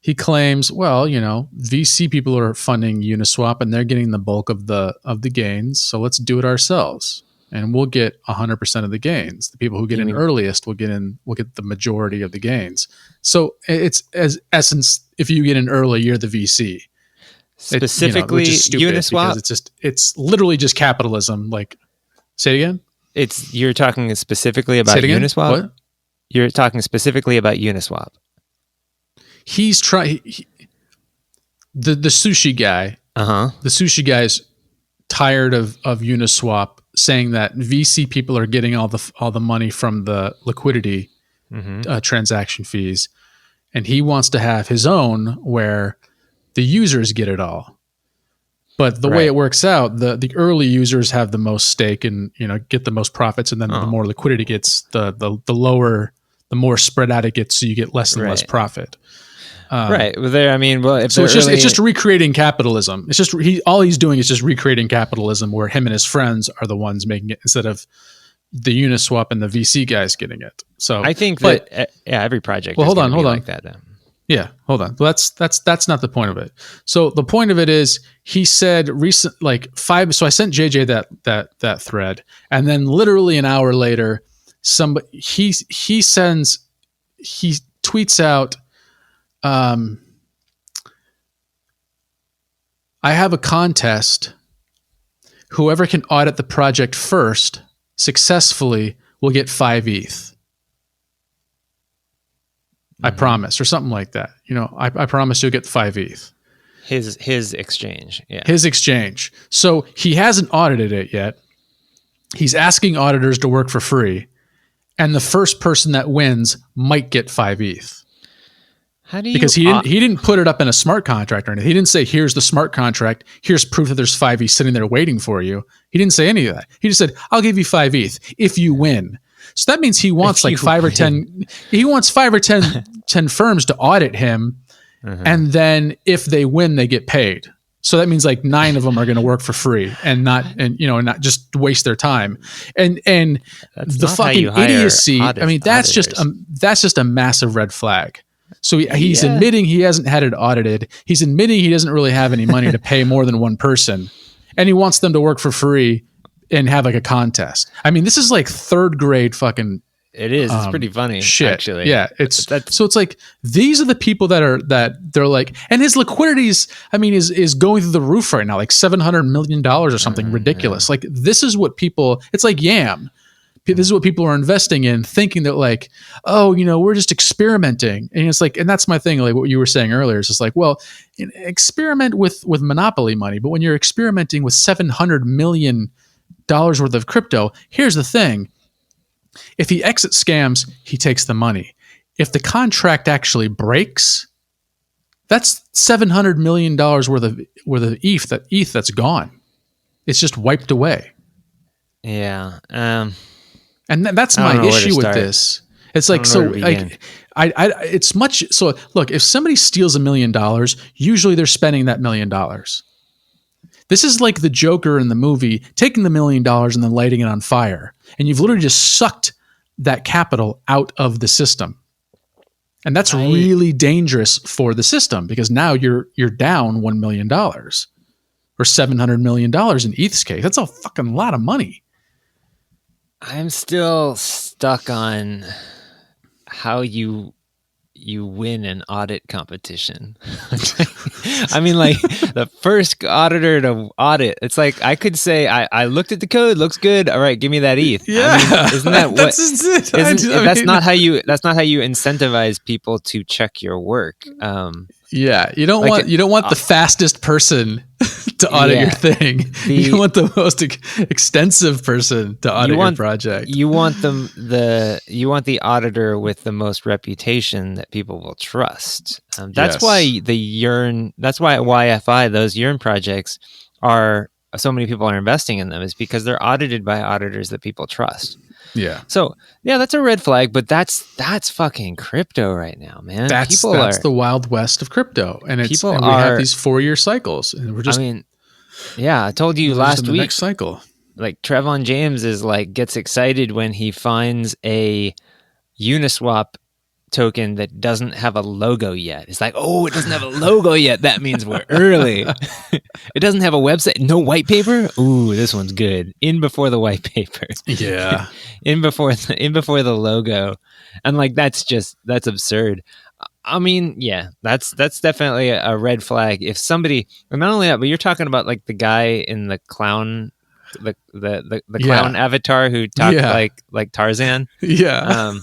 he claims, well, VC people are funding Uniswap and they're getting the bulk of the gains. So let's do it ourselves, and we'll get 100% of the gains. The people who get in earliest will get the majority of the gains. So it's as essence, if you get in early, you're the VC. Specifically, Uniswap. It's literally just capitalism. Like, say it again. You're talking specifically about Uniswap. What? You're talking specifically about Uniswap. He's trying. The Sushi guy. The Sushi guy's tired of Uniswap saying that VC people are getting all the money from the liquidity transaction fees, and he wants to have his own where the users get it all. But the way it works out, the early users have the most stake and get the most profits, and then the more liquidity gets, the lower, the more spread out it gets, so you get less and less profit. Right. Well, it's just recreating capitalism. It's just all he's doing is just recreating capitalism, where him and his friends are the ones making it instead of the Uniswap and the VC guys getting it. So I think that every project. Well, hold on. Like that. Yeah, hold on. Well, that's not the point of it. So the point of it is, he said So I sent JJ that thread, and then literally an hour later, he tweets out, I have a contest. Whoever can audit the project first successfully will get 5 ETH. I promise, or something like that. I promise you'll get 5 ETH. His exchange. Yeah. His exchange. So he hasn't audited it yet. He's asking auditors to work for free, and the first person that wins might get 5 ETH. How do you? Because he didn't put it up in a smart contract or anything. He didn't say, here's the smart contract. Here's proof that there's 5 ETH sitting there waiting for you. He didn't say any of that. He just said, I'll give you 5 ETH if you win. So that means he wants like 5 or 10. He wants 5 or 10 firms to audit him, and then if they win, they get paid. So that means like 9 of them are going to work for free and not just waste their time. And the fucking idiocy. That's just a massive red flag. So he's admitting he hasn't had it audited. He's admitting he doesn't really have any money to pay more than one person, and he wants them to work for free and have like a contest. This is like 3rd grade fucking. It is. It's pretty funny. Shit. Actually. Yeah. So it's like, these are the people that they're like, and his liquidities, is going through the roof right now, like $700 million or something ridiculous. Like, this is what people, it's like Yam. This is what people are investing in, thinking that like, we're just experimenting. And it's like, and that's my thing. Like what you were saying earlier, is just like, well, experiment with monopoly money. But when you're experimenting with $700 million worth of crypto, here's the thing. If he exit scams, he takes the money. If the contract actually breaks, that's $700 million worth of ETH that's gone. It's just wiped away. Yeah. And that's my issue with this. It's like, so like, it's much. So look, if somebody steals $1 million, usually they're spending that $1 million. This is like the Joker in the movie, taking the $1 million and then lighting it on fire. And you've literally just sucked that capital out of the system. And that's really dangerous for the system, because now you're down $1 million or $700 million in ETH's case. That's a fucking lot of money. I'm still stuck on how you win an audit competition. Like the first auditor to audit, it's like I could say I looked at the code, looks good. All right, give me that ETH. Yeah, isn't that what? That's not how you incentivize people to check your work. Yeah, you don't want the fastest person to audit your thing. You want the most extensive person to audit your project. You want the auditor with the most reputation that people will trust. That's why that's why at YFI, those Yearn projects are, so many people are investing in them, is because they're audited by auditors that people trust. Yeah. So that's a red flag, but that's fucking crypto right now, man. That's the Wild West of crypto, and we have these 4-year cycles, and we're just. I told you last week. Next cycle, like Trayon James gets excited when he finds a Uniswap token that doesn't have a logo yet. It's like, oh, it doesn't have a logo yet. That means we're early. It doesn't have a website, no white paper. Ooh, this one's good. In before the white paper. Yeah. in before the logo, and like that's absurd. I mean, that's definitely a red flag. If somebody, and not only that, but you're talking about like the guy in the clown, the clown avatar who talked like Tarzan. Yeah.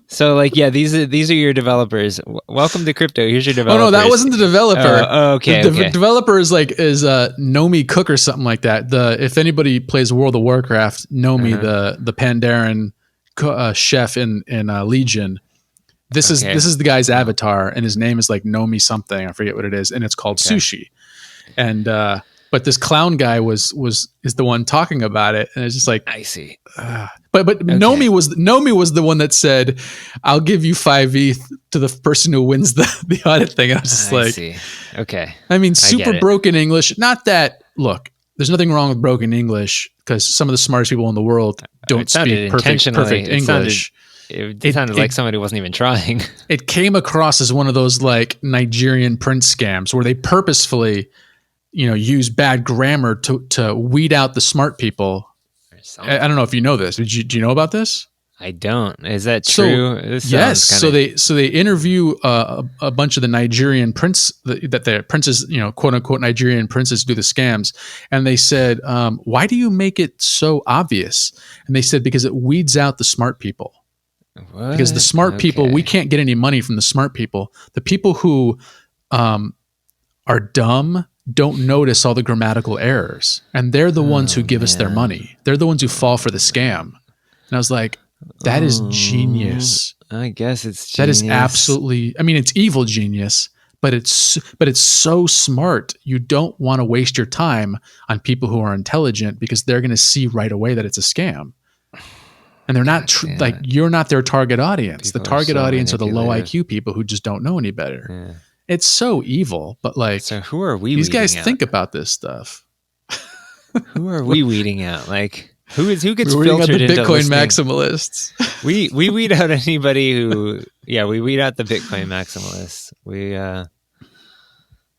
So like, these are your developers. Welcome to crypto. Here's your developer. Oh no, that wasn't the developer. Okay. The developer is Nomi Cook or something like that. If anybody plays World of Warcraft, Nomi, the Pandaren chef in Legion. This is the guy's avatar, and his name is like Nomi something. I forget what it is, and it's called Sushi. And but this clown guy is the one talking about it, and it's just like, I see. But Nomi was the one that said, "I'll give you 5 ETH to the person who wins the audit thing." And I was just I see. Okay. I mean, super broken English. Not that. Look, there's nothing wrong with broken English, because some of the smartest people in the world don't speak perfect English. It sounded like somebody wasn't even trying. It came across as one of those like Nigerian print scams where they purposefully, use bad grammar to weed out the smart people. I don't know if you know this. Do you know about this? I don't. Is that true? Yes. So they interview a bunch of the Nigerian prince that the princes, quote unquote Nigerian princes do the scams, and they said, "Why do you make it so obvious?" And they said, "Because it weeds out the smart people." What? Because the smart people, we can't get any money from the smart people. The people who are dumb don't notice all the grammatical errors, and they're the ones who give us their money. They're the ones who fall for the scam. And I was like, that is genius. I guess it's genius. That is absolutely, I mean, it's evil genius, but it's so smart. You don't want to waste your time on people who are intelligent, because they're going to see right away that it's a scam. And they're not you're not their target audience. The target audience are the low IQ people who just don't know any better. Yeah. It's so evil, but like, so who are we? These guys think about this stuff. Who are we weeding out? Like, who gets We're filtered into the Bitcoin listening? Maximalists? we weed out anybody who, we weed out the Bitcoin maximalists.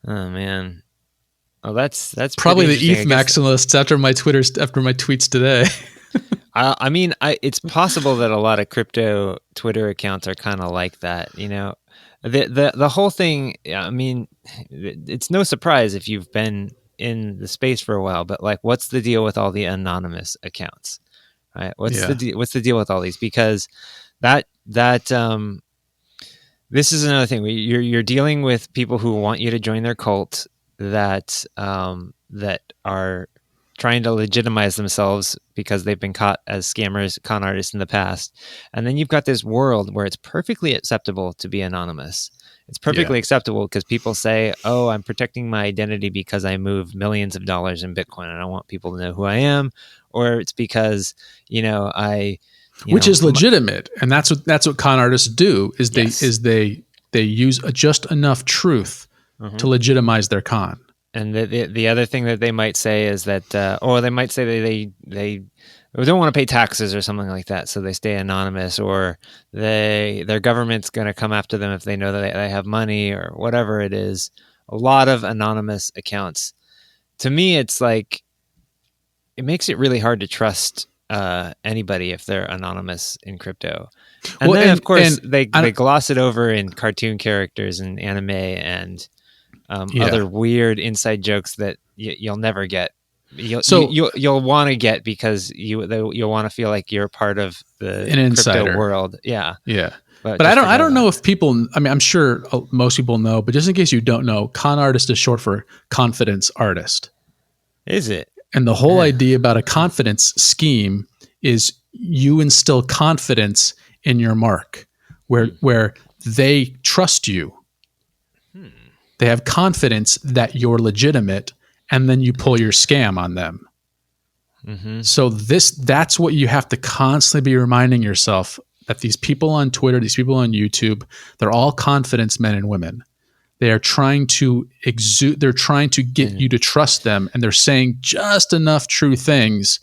Oh man. Oh, that's probably the ETH maximalists after my tweets today. I mean, it's possible that a lot of crypto Twitter accounts are kind of like that. The whole thing. I mean, it's no surprise if you've been in the space for a while. But like, what's the deal with all the anonymous accounts? Right? What's the deal with all these? Because this is another thing. You're dealing with people who want you to join their cult that are trying to legitimize themselves because they've been caught as scammers, con artists in the past. And then you've got this world where it's perfectly acceptable to be anonymous. It's perfectly acceptable because people say, oh, I'm protecting my identity because I move millions of dollars in Bitcoin and I want people to know who I am. Or it's because, which is legitimate. And that's what con artists do is they use just enough truth to legitimize their con. And the other thing that they might say is that, or they might say that they don't want to pay taxes or something like that, so they stay anonymous, or their government's going to come after them if they know that they have money or whatever it is. A lot of anonymous accounts. To me, it's like, it makes it really hard to trust anybody if they're anonymous in crypto. And then, of course, they gloss it over in cartoon characters and anime and other weird inside jokes that you'll never get So you'll want to get because you'll want to feel like you're part of the an crypto insider. world. Yeah. Yeah. But But just I forget don't about know it. if people, I mean, I'm sure most people know, but just in case you don't know, con artist is short for confidence artist. Is it? And the whole Eh. idea about a confidence scheme is you instill confidence in your mark where they trust you. They have confidence that you're legitimate, and then you pull your scam on them. Mm-hmm. So that's what you have to constantly be reminding yourself, that these people on Twitter, these people on YouTube, they're all confidence men and women. They are trying to exude, they're trying to get you to trust them, and they're saying just enough true things.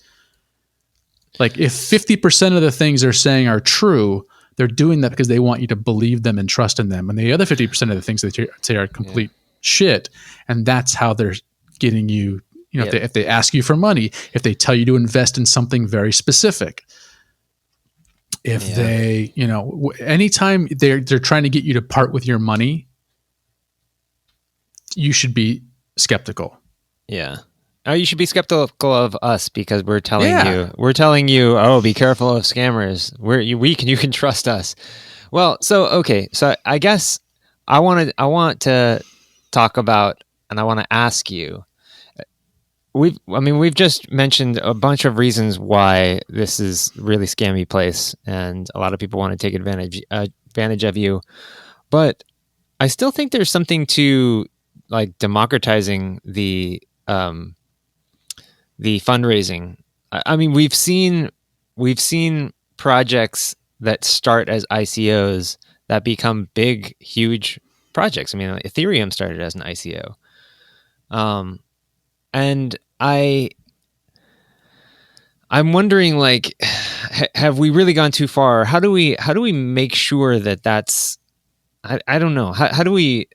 Like if 50% of the things they're saying are true, they're doing that because they want you to believe them and trust in them. And the other 50% of the things they say are complete shit. And that's how they're getting you, if they ask you for money, if they tell you to invest in something very specific, if they, anytime they're trying to get you to part with your money, you should be skeptical. Yeah. Oh, you should be skeptical of us because we're telling Yeah. you, oh, be careful of scammers. You can trust us. Well, so I guess I want to talk about, and I want to ask you. We've just mentioned a bunch of reasons why this is really scammy place, and a lot of people want to take advantage of you. But I still think there's something to like democratizing the fundraising. I mean, we've seen projects that start as ICOs that become big, huge projects. I mean, like Ethereum started as an ICO, and I'm wondering, like, have we really gone too far? How do we make sure that that's I don't know. How do we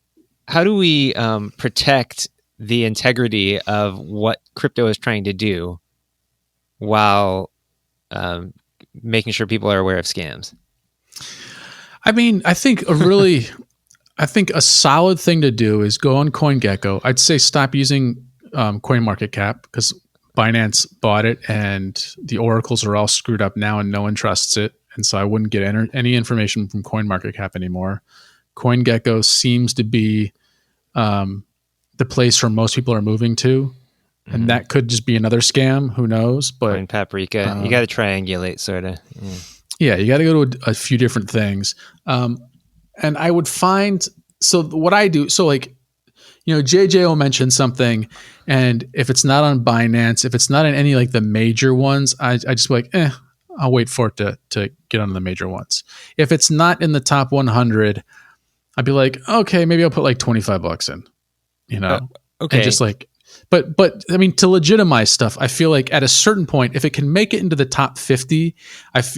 protect the integrity of what crypto is trying to do while um, making sure people are aware of scams? I mean, I think a solid thing to do is go on CoinGecko. I'd say stop using CoinMarketCap because Binance bought it and the oracles are all screwed up now and no one trusts it. And so I wouldn't get any information from CoinMarketCap anymore. CoinGecko seems to be the place where most people are moving to. And that could just be another scam. Who knows? But Coin Paprika. You got to triangulate, sort of. yeah, you got to go to a few different things. And I would find, so what I do, so like, JJ will mention something, and if it's not on Binance, if it's not in any like the major ones, I just be like, I'll wait for it to get on the major ones. If it's not in the top 100, I'd be like, okay, maybe I'll put like $25 in, Okay. and just like, but I mean, to legitimize stuff, I feel like at a certain point, if it can make it into the top 50, if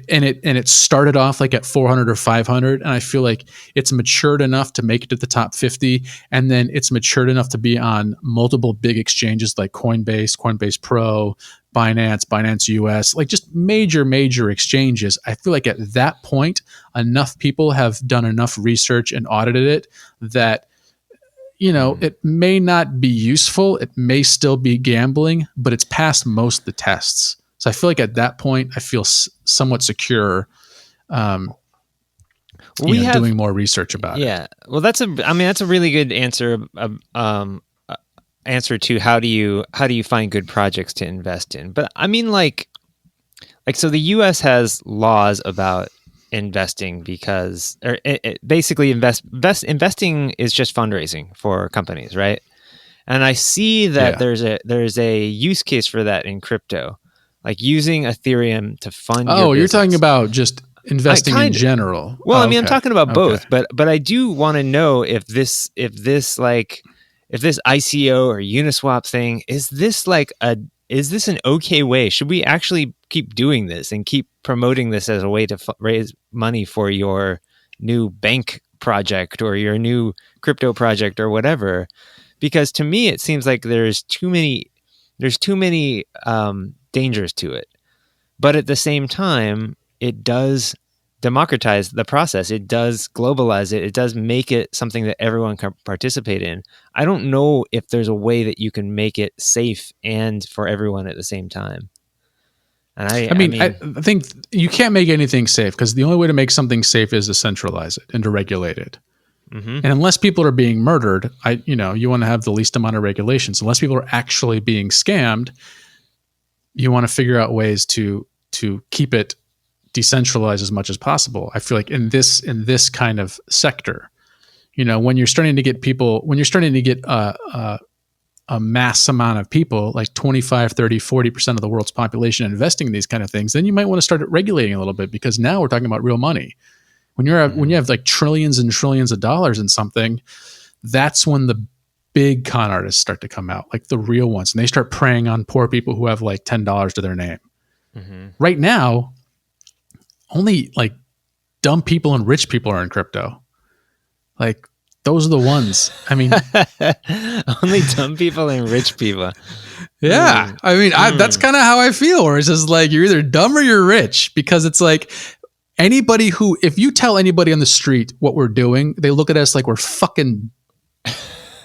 it started off like at 400 or 500, and I feel like it's matured enough to make it to the top 50, and then it's matured enough to be on multiple big exchanges like Coinbase Pro, Binance US, like just major exchanges. I feel like at that point, enough people have done enough research and audited it that it may not be useful. It may still be gambling, but it's passed most of the tests. So I feel like at that point, I feel somewhat secure doing more research about it. Yeah. Well, that's a really good answer. Answer to how do you find good projects to invest in? But I mean, so the U.S. has laws about investing because basically investing is just fundraising for companies, right? And I see that there's a use case for that in crypto, like using Ethereum to fund. Oh, you're talking about just investing in general. Well, I mean, I'm talking about both, but I do want to know if this ICO or Uniswap thing is this an okay way? Should we actually keep doing this and keep promoting this as a way to raise money for your new bank project or your new crypto project or whatever? Because to me, it seems like there's too many dangers to it. But at the same time, it does democratize the process. It does globalize it. It does make it something that everyone can participate in. I don't know if there's a way that you can make it safe and for everyone at the same time. And I think you can't make anything safe because the only way to make something safe is to centralize it and to regulate it. And unless people are being murdered, you want to have the least amount of regulations. Unless people are actually being scammed, you want to figure out ways to keep it decentralized as much as possible. I feel like in this kind of sector, when you're starting to get a mass amount of people, like 25, 30, 40% of the world's population investing in these kind of things, then you might want to start regulating a little bit, because now we're talking about real money. When you have like trillions and trillions of dollars in something, that's when the big con artists start to come out, like the real ones, and they start preying on poor people who have like $10 to their name. Right now, only like dumb people and rich people are in crypto. Like, those are the ones. I mean, only dumb people and rich people. Yeah. I mean, that's kind of how I feel, where it's just like, you're either dumb or you're rich, because it's like anybody if you tell anybody on the street what we're doing, they look at us like we're fucking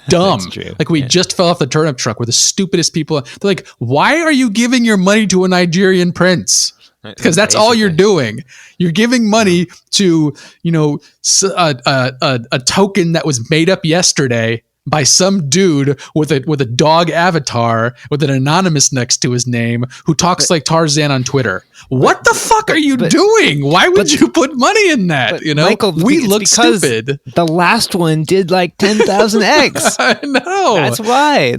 dumb. Like we just fell off the turnip truck. We're the stupidest people. They're like, why are you giving your money to a Nigerian prince? Because that's all you're doing. You're giving money to, a token that was made up yesterday by some dude with a dog avatar with an anonymous next to his name who talks like Tarzan on Twitter. What the fuck are you doing? Why would you put money in that? Michael, we look stupid. The last one did like 10,000x. I know. That's why.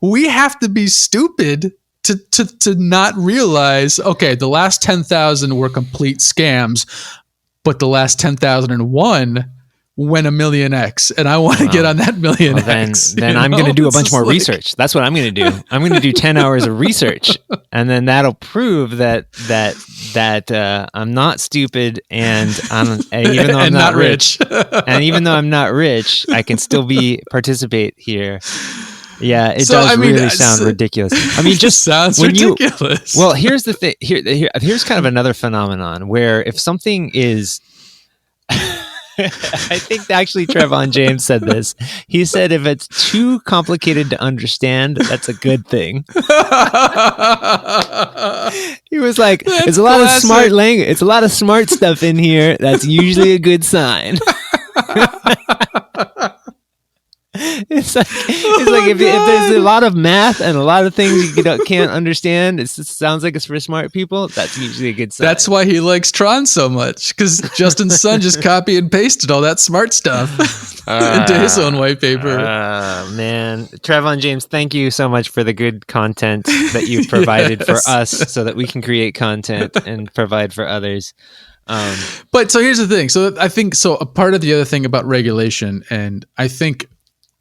We have to be stupid to not realize, okay, the last 10,000 were complete scams, but the last 10,001 went a million X, and I want to get on that million X. Then I'm going to do a bunch more research. That's what I'm going to do. I'm going to do 10 hours of research, and then that'll prove that I'm not stupid, and even though I'm not rich, and even though I'm not rich, I can still participate here. Yeah, it does really sound ridiculous. I mean, just sounds ridiculous. Well, here's the thing. Here's kind of another phenomenon where if something is, I think actually Trayon James said this. He said if it's too complicated to understand, that's a good thing. He was like, "There's a lot of smart language. It's a lot of smart stuff in here. That's usually a good sign." It's like if there's a lot of math and a lot of things you can't understand, it sounds like it's for smart people. That's usually a good sign. That's why he likes Tron so much, because Justin's son just copy and pasted all that smart stuff into his own white paper. Man, Trayon James, thank you so much for the good content that you've provided for us, so that we can create content and provide for others. But so here's the thing. So I think a part of the other thing about regulation, and I think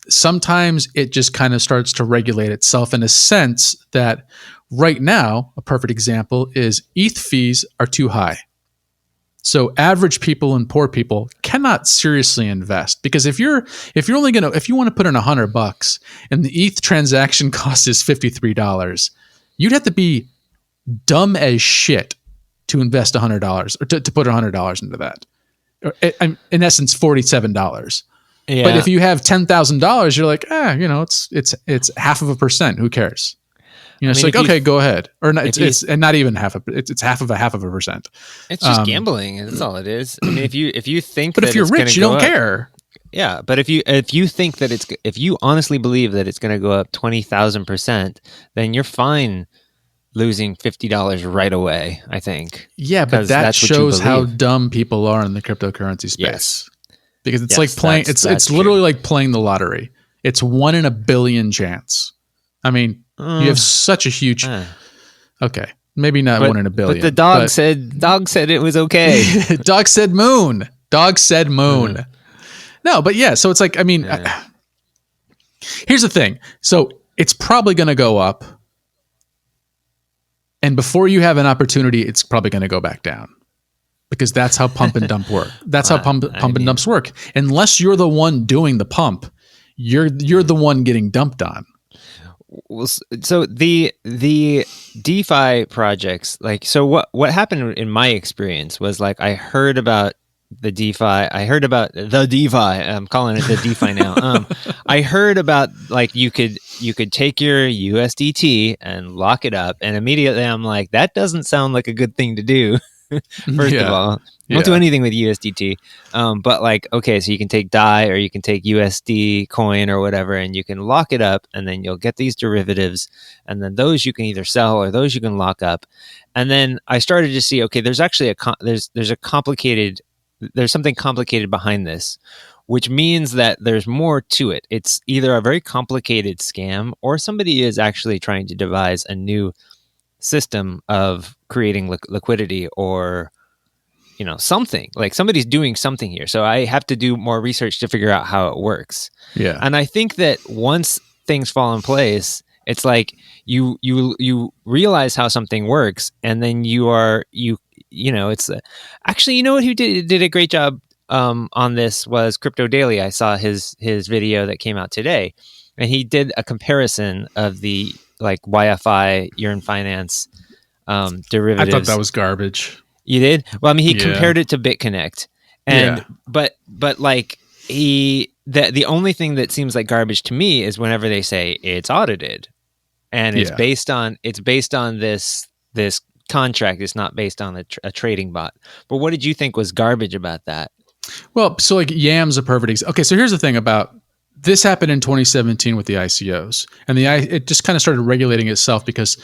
sometimes it just kind of starts to regulate itself in a sense that right now, a perfect example is ETH fees are too high. So average people and poor people cannot seriously invest, because if you want to put in $100 and the ETH transaction cost is $53, you'd have to be dumb as shit to invest $100 or to put $100 into that. In essence, $47. Yeah. But if you have $10,000, you're like, it's 0.5%. Who cares? It's like, okay, go ahead. Or not, it's not even it's half of a percent. It's just gambling. That's all it is. I mean, if you think, but if you're rich, you don't care. Yeah, but if you think that if you honestly believe that it's going to go up 20,000%, then you're fine losing $50 right away, I think. Yeah, but that shows how dumb people are in the cryptocurrency space. Yes. Because it's like playing, it's literally like playing the lottery. It's 1 in a billion chance. I mean, you have such a huge, okay, maybe not 1 in a billion. But the dog said it was okay. Dog said moon. No, but yeah, so it's like, I mean, here's the thing. So it's probably going to go up. And before you have an opportunity, it's probably going to go back down. Because that's how pump and dump work. That's how pump and dumps work. Unless you're the one doing the pump, you're the one getting dumped on. So the DeFi projects, like, so what happened in my experience was, like, I heard about the DeFi. I heard about the DeFi. I'm calling it the DeFi now. I heard about, like, you could take your USDT and lock it up, and immediately I'm like, that doesn't sound like a good thing to do. First of all, don't do anything with USDT. But, like, okay, so you can take DAI or you can take USD coin or whatever, and you can lock it up, and then you'll get these derivatives, and then those you can either sell or those you can lock up. And then I started to see, okay, there's actually there's something complicated behind this, which means that there's more to it. It's either a very complicated scam, or somebody is actually trying to devise a new system of creating liquidity, or something, like somebody's doing something here. So I have to do more research to figure out how it works. Yeah. And I think that once things fall in place, it's like you realize how something works, and then it's actually, who did a great job on this was Crypto Daily. I saw his video that came out today, and he did a comparison of the, like, YFI, Yearn Finance derivatives. I thought that was garbage. You did? Well, I mean, he compared it to BitConnect, and but like, the only thing that seems like garbage to me is whenever they say it's audited, and it's based on this contract. It's not based on a trading bot. But what did you think was garbage about that? Well, so, like, Yam's a perfect example. Okay, so here's the thing about this. Happened in 2017 with the ICOs, and it just kind of started regulating itself because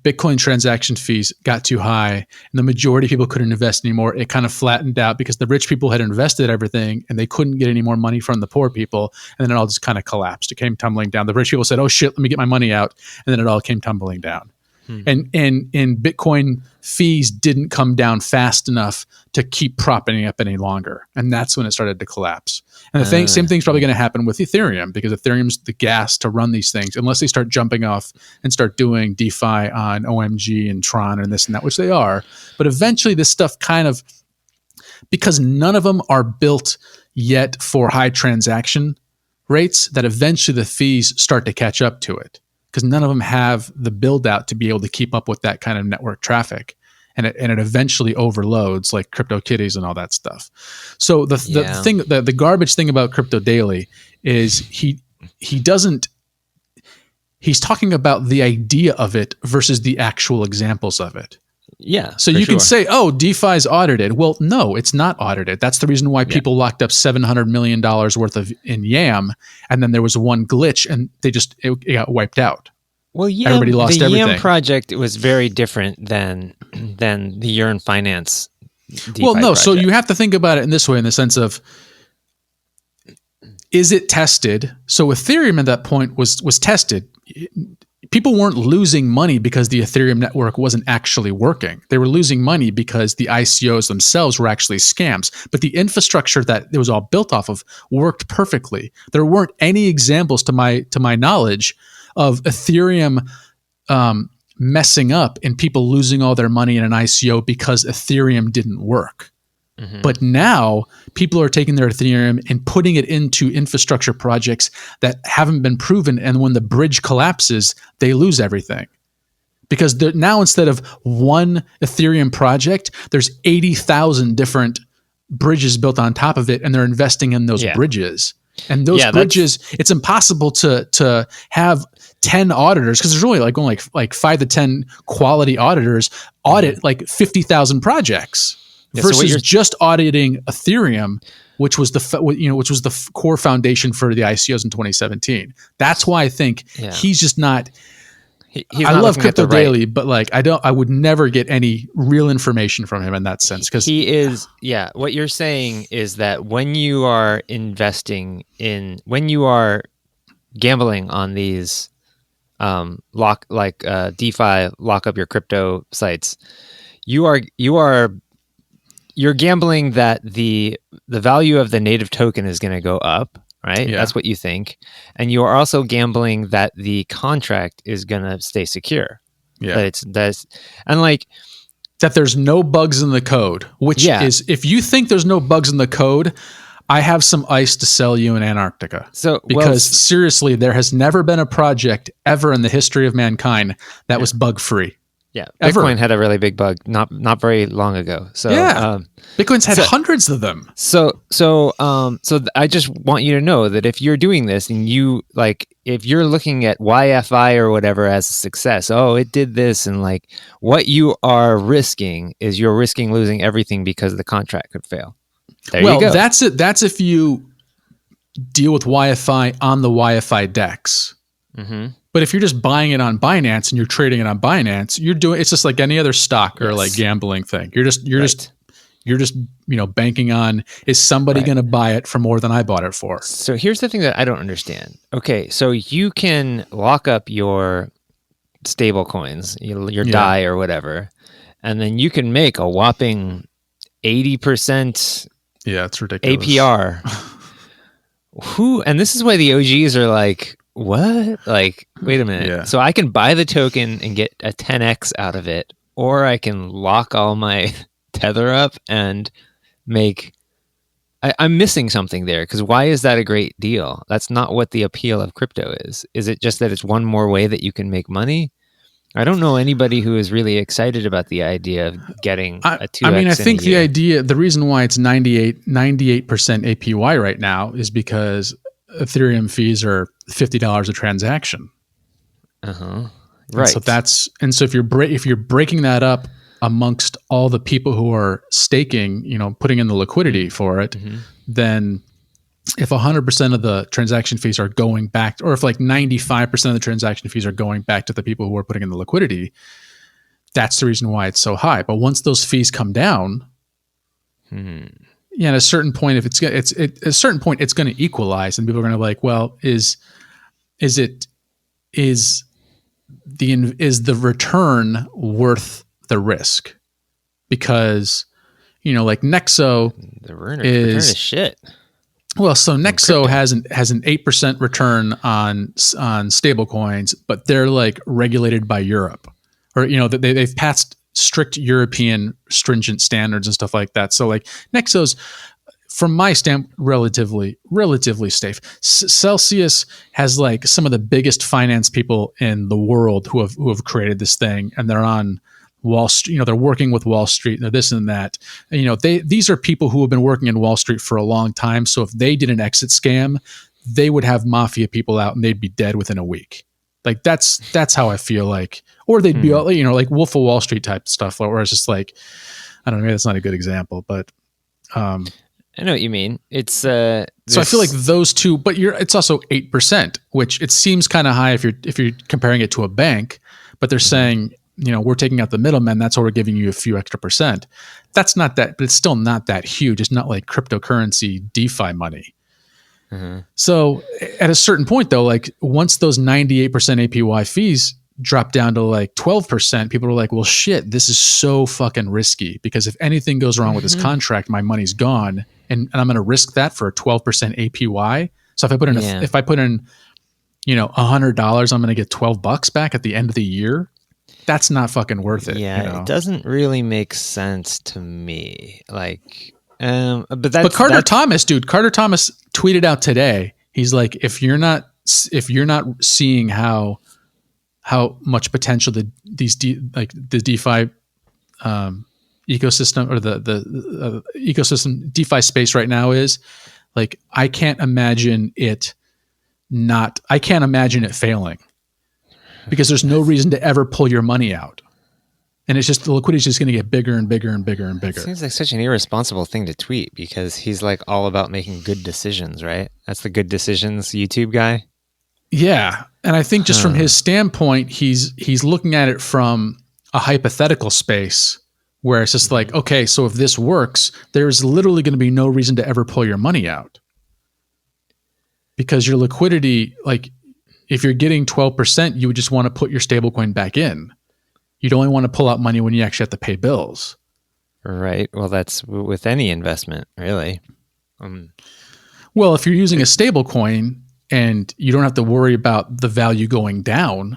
Bitcoin transaction fees got too high, and the majority of people couldn't invest anymore. It kind of flattened out because the rich people had invested everything, and they couldn't get any more money from the poor people, and then it all just kind of collapsed. It came tumbling down. The rich people said, "Oh shit, let me get my money out," and then it all came tumbling down. And Bitcoin fees didn't come down fast enough to keep propping up any longer, and that's when it started to collapse. And the same thing's probably going to happen with Ethereum, because Ethereum's the gas to run these things, unless they start jumping off and start doing DeFi on OMG and Tron and this and that, which they are. But eventually this stuff kind of, because none of them are built yet for high transaction rates, that eventually the fees start to catch up to it, because none of them have the build out to be able to keep up with that kind of network traffic. And it eventually overloads, like CryptoKitties and all that stuff. So the garbage thing about Crypto Daily is he's talking about the idea of it versus the actual examples of it. Yeah. So you can say, oh, DeFi's audited. Well, no, it's not audited. That's the reason why people locked up $700 million worth in YAM, and then there was one glitch, and it got wiped out. Well, everybody lost everything. The YAM project was very different than the Yearn Finance DeFi project. So you have to think about it in this way, in the sense of, is it tested? So Ethereum at that point was tested. People weren't losing money because the Ethereum network wasn't actually working. They were losing money because the ICOs themselves were actually scams. But the infrastructure that it was all built off of worked perfectly. There weren't any examples, to my knowledge, of Ethereum messing up and people losing all their money in an ICO because Ethereum didn't work. Mm-hmm. But now people are taking their Ethereum and putting it into infrastructure projects that haven't been proven. And when the bridge collapses, they lose everything. Because now, instead of one Ethereum project, there's 80,000 different bridges built on top of it, and they're investing in those bridges. And those bridges, it's impossible to have 10 auditors, because there's only like 5 to 10 quality auditors audit like 50,000 projects. Versus just auditing Ethereum, which was the core foundation for the ICOs in 2017. That's why I think he's just not. I love Crypto Daily, but like I would never get any real information from him in that sense, because he is. Yeah, what you're saying is that when you are gambling on these DeFi lock up your crypto sites, you're gambling that the value of the native token is going to go up, right? Yeah. That's what you think. And you are also gambling that the contract is going to stay secure. Yeah. That there's no bugs in the code, which is, if you think there's no bugs in the code, I have some ice to sell you in Antarctica. So, because seriously, there has never been a project ever in the history of mankind that was bug free. Yeah, ever. Bitcoin had a really big bug not very long ago. So Bitcoin's had hundreds of them. So I just want you to know that if you're doing this and you if you're looking at YFI or whatever as a success, it did this, and like what you are risking is you're risking losing everything because the contract could fail. There you go. That's it. That's if you deal with YFI on the YFI DEX. Mm-hmm. But if you're just buying it on Binance and you're trading it on Binance, it's just like any other stock or like gambling thing. You're just banking on, is somebody going to buy it for more than I bought it for? So here's the thing that I don't understand. Okay, so you can lock up your stable coins, your DAI or whatever, and then you can make a whopping 80%. Yeah, it's ridiculous. APR. And this is why the OGs are like, what? Like, wait a minute. Yeah. So I can buy the token and get a 10x out of it, or I can lock all my tether up and make... I'm missing something there, because why is that a great deal? That's not what the appeal of crypto is. Is it just that it's one more way that you can make money? I don't know anybody who is really excited about the idea of getting a 2x. I mean, I think the reason why it's 98% APY right now is because Ethereum fees are $50 a transaction. Right. And so if you're breaking that up amongst all the people who are staking, putting in the liquidity for it, then if 100% of the transaction fees are going back, or if like 95% of the transaction fees are going back to the people who are putting in the liquidity, that's the reason why it's so high. But once those fees come down, at a certain point, at a certain point, it's going to equalize, and people are going to be like, well, is the return worth the risk? Because like Nexo is shit. Well, so Nexo has an 8% return on stable coins, but they're like regulated by Europe, or they've passed strict European stringent standards and stuff like that. So like Nexo's, from my stamp, relatively safe. Celsius has like some of the biggest finance people in the world who have created this thing, and they're on Wall Street. They're working with Wall Street. They're this and that. These are people who have been working in Wall Street for a long time. So if they did an exit scam, they would have mafia people out and they'd be dead within a week. Like that's how I feel like, or they'd be like Wolf of Wall Street type stuff, where it's just like, I don't know, maybe that's not a good example, but I know what you mean. It's so I feel like those two, but it's also 8%, which it seems kind of high if you're comparing it to a bank, but they're saying, we're taking out the middlemen. That's why we're giving you a few extra percent. That's not that, but it's still not that huge. It's not like cryptocurrency DeFi money. So at a certain point though, like once those 98% APY fees drop down to like 12%, people are like, well, shit, this is so fucking risky, because if anything goes wrong with this contract, my money's gone. And I'm going to risk that for a 12% APY. So if I put in, $100, I'm going to get $12 back at the end of the year. That's not fucking worth it. Yeah, it doesn't really make sense to me. Like, but Carter Thomas tweeted out today. He's like, if you're not seeing how much potential the DeFi ecosystem, or the ecosystem DeFi space right now is, like, I can't imagine it failing, because there's no reason to ever pull your money out. And it's just, the liquidity is just going to get bigger and bigger and bigger and bigger. It seems like such an irresponsible thing to tweet, because he's like all about making good decisions, right? That's the Good Decisions YouTube guy. Yeah. And I think just from his standpoint, he's looking at it from a hypothetical space, where it's just like, okay, so if this works, there's literally going to be no reason to ever pull your money out, because your liquidity, like if you're getting 12%, you would just want to put your stablecoin back in. You'd only want to pull out money when you actually have to pay bills. Right. Well, that's with any investment, really. Well, if you're using a stablecoin and you don't have to worry about the value going down,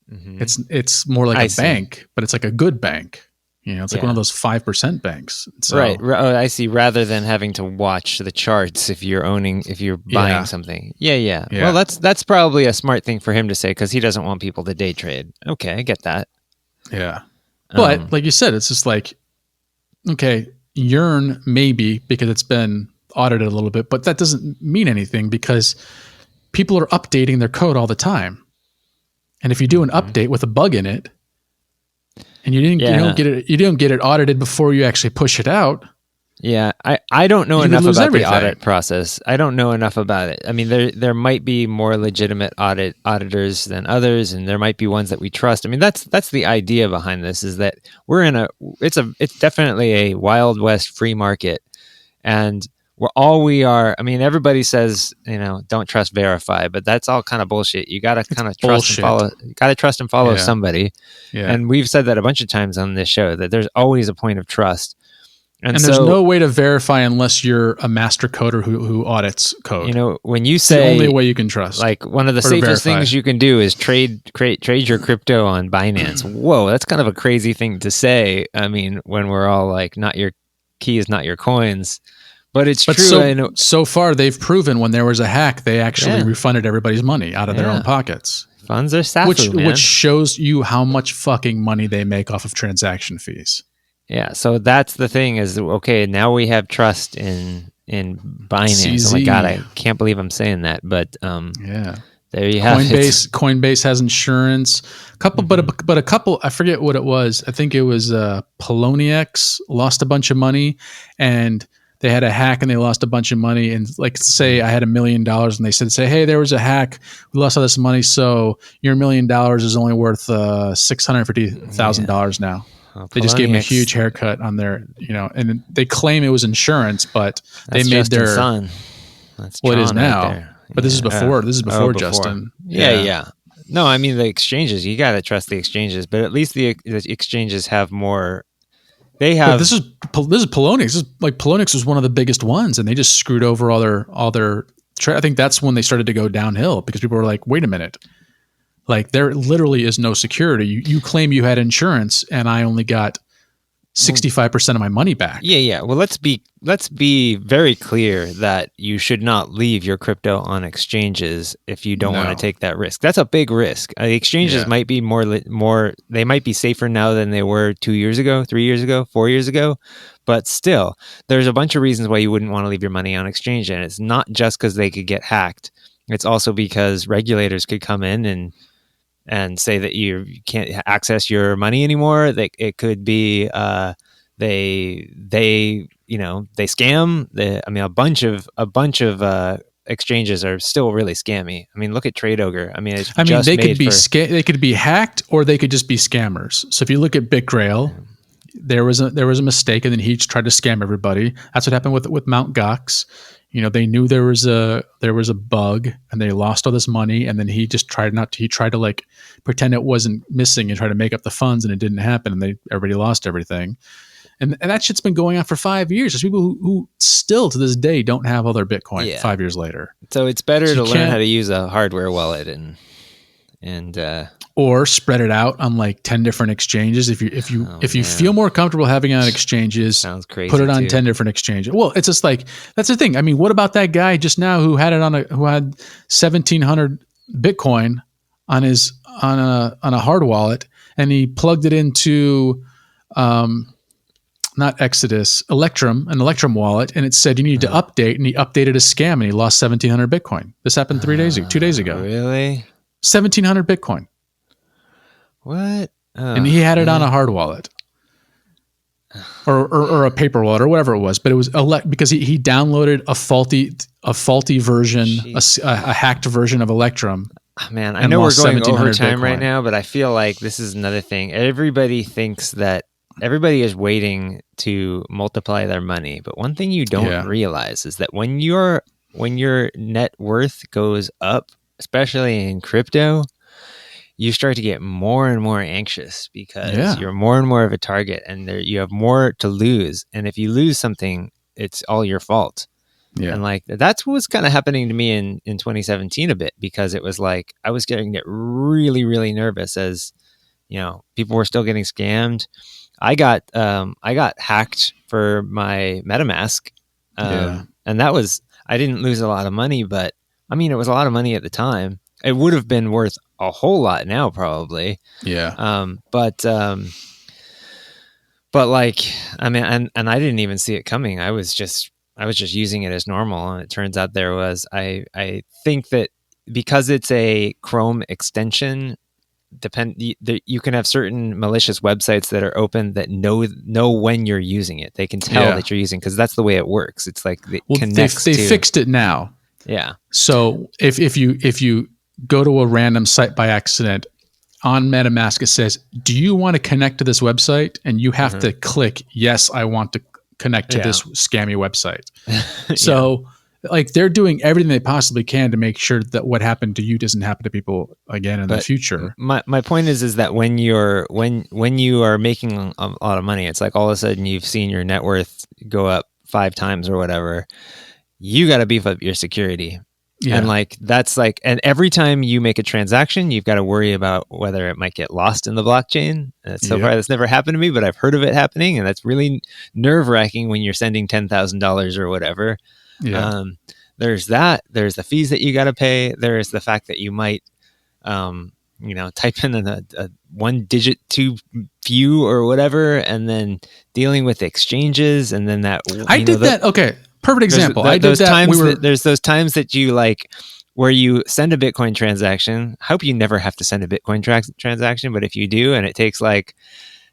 it's more like a bank, but it's like a good bank. It's like one of those 5% banks. So, right. Oh, I see. Rather than having to watch the charts if you're buying something. Yeah. Well, that's probably a smart thing for him to say because he doesn't want people to day trade. Okay, I get that. Yeah. But like you said, it's just like, okay, Yearn maybe because it's been audited a little bit, but that doesn't mean anything because people are updating their code all the time. And if you do an update with a bug in it, and you don't get it audited before you actually push it out. Yeah, I don't know enough about everything. The audit process. I don't know enough about it. I mean, there might be more legitimate auditors than others, and there might be ones that we trust. I mean, that's the idea behind this is that it's definitely a Wild West free market, and everybody says, don't trust verify, but that's all kind of bullshit. You got to kind of trust and follow. You got to trust and follow somebody. Yeah. And we've said that a bunch of times on this show that there's always a point of trust. And there's no way to verify unless you're a master coder who audits code. When you say it's the only way you can trust. Like one of the safest things you can do is trade your crypto on Binance. Whoa, that's kind of a crazy thing to say. I mean, when we're all like, not your keys, not your coins. But it's true. So far, they've proven when there was a hack, they actually refunded everybody's money out of their own pockets. Funds are safu, which shows you how much fucking money they make off of transaction fees. Yeah, so that's the thing is, okay, now we have trust in Binance. CZ. Oh my God, I can't believe I'm saying that. But there you have Coinbase has insurance. But a couple, I forget what it was. I think it was Poloniex lost a bunch of money and they had a hack and they lost a bunch of money. And like, say I had $1 million and they say, hey, there was a hack. We lost all this money. So your $1 million is only worth $650,000 now. Well, they just gave them a huge haircut on their, and they claim it was insurance, but they made their son. That's what it is now. Right but this is before. This is before Justin. Yeah. No, I mean the exchanges. You got to trust the exchanges, but at least the exchanges have more. They have. But this is Poloniex. Poloniex was one of the biggest ones, and they just screwed over all their. I think that's when they started to go downhill because people were like, "Wait a minute, like there literally is no security. You claim you had insurance, and I only got 65% of my money back." Yeah. Well, let's be very clear that you should not leave your crypto on exchanges if you don't want to take that risk. That's a big risk. The exchanges might be more. They might be safer now than they were 2 years ago, 3 years ago, 4 years ago. But still, there's a bunch of reasons why you wouldn't want to leave your money on exchange, and it's not just because they could get hacked. It's also because regulators could come in and say that you can't access your money anymore. It could be they scam. A bunch of exchanges are still really scammy. I mean, look at TradeOgre. I mean, they could be hacked or they could just be scammers. So if you look at BitGrail, there was a mistake and then he tried to scam everybody. That's what happened with Mt. Gox. They knew there was a bug and they lost all this money, and then he just tried to like pretend it wasn't missing and try to make up the funds, and it didn't happen, and everybody lost everything. And that shit's been going on for 5 years. There's people who still to this day don't have all their Bitcoin 5 years later. So it's better to learn how to use a hardware wallet and or spread it out on like 10 different exchanges. If you feel more comfortable having it on exchanges, sounds crazy. Put it on 10 different exchanges. Well, it's just like that's the thing. I mean, what about that guy just now who had 1,700 Bitcoin on a hard wallet, and he plugged it into not Exodus, an Electrum wallet, and it said you need to update, and he updated a scam and he lost 1,700 Bitcoin. This happened 2 days ago. Really? 1,700 Bitcoin. What? And he had it on a hard wallet, or a paper wallet, or whatever it was. But it was because he downloaded a faulty version, a hacked version of Electrum. Man, I know we're going over time right now, but I feel like this is another thing. Everybody thinks that everybody is waiting to multiply their money, but one thing you don't realize is that when your net worth goes up, especially in crypto, you start to get more and more anxious because you're more and more of a target, and you have more to lose. And if you lose something, it's all your fault. Yeah. And like that's what was kind of happening to me in 2017 a bit, because it was like I was getting really, really nervous as people were still getting scammed. I got hacked for my MetaMask, Yeah. and that was, I didn't lose a lot of money, but I mean, it was a lot of money at the time. It would have been worth a whole lot now, probably. Yeah. But like, I mean, and I didn't even see it coming. I was just using it as normal, and it turns out there was, I think that because it's a Chrome extension, you can have certain malicious websites that are open that know when you're using it. They can tell that you're using, because that's the way it works. It's like it connects they to, fixed it now. Yeah. So if you go to a random site by accident, on MetaMask it says, "Do you want to connect to this website?" And you have to click, "Yes, I want to connect to this scammy website." So like, they're doing everything they possibly can to make sure that what happened to you doesn't happen to people again in the future. My point is that when you are making a lot of money, it's like all of a sudden you've seen your net worth go up 5 times or whatever. You got to beef up your security. Yeah. And like, that's like, and every time you make a transaction, you've got to worry about whether it might get lost in the blockchain. So far, that's never happened to me, but I've heard of it happening, and that's really nerve wracking when you're sending $10,000 or whatever. Yeah. There's that. There's the fees that you got to pay. There's the fact that you might, type in a 1-digit too few or whatever, and then dealing with exchanges, and then that. I did that. Okay. Perfect example. I did that. There's those times that you like, where you send a Bitcoin transaction. I hope you never have to send a Bitcoin transaction, but if you do, and it takes like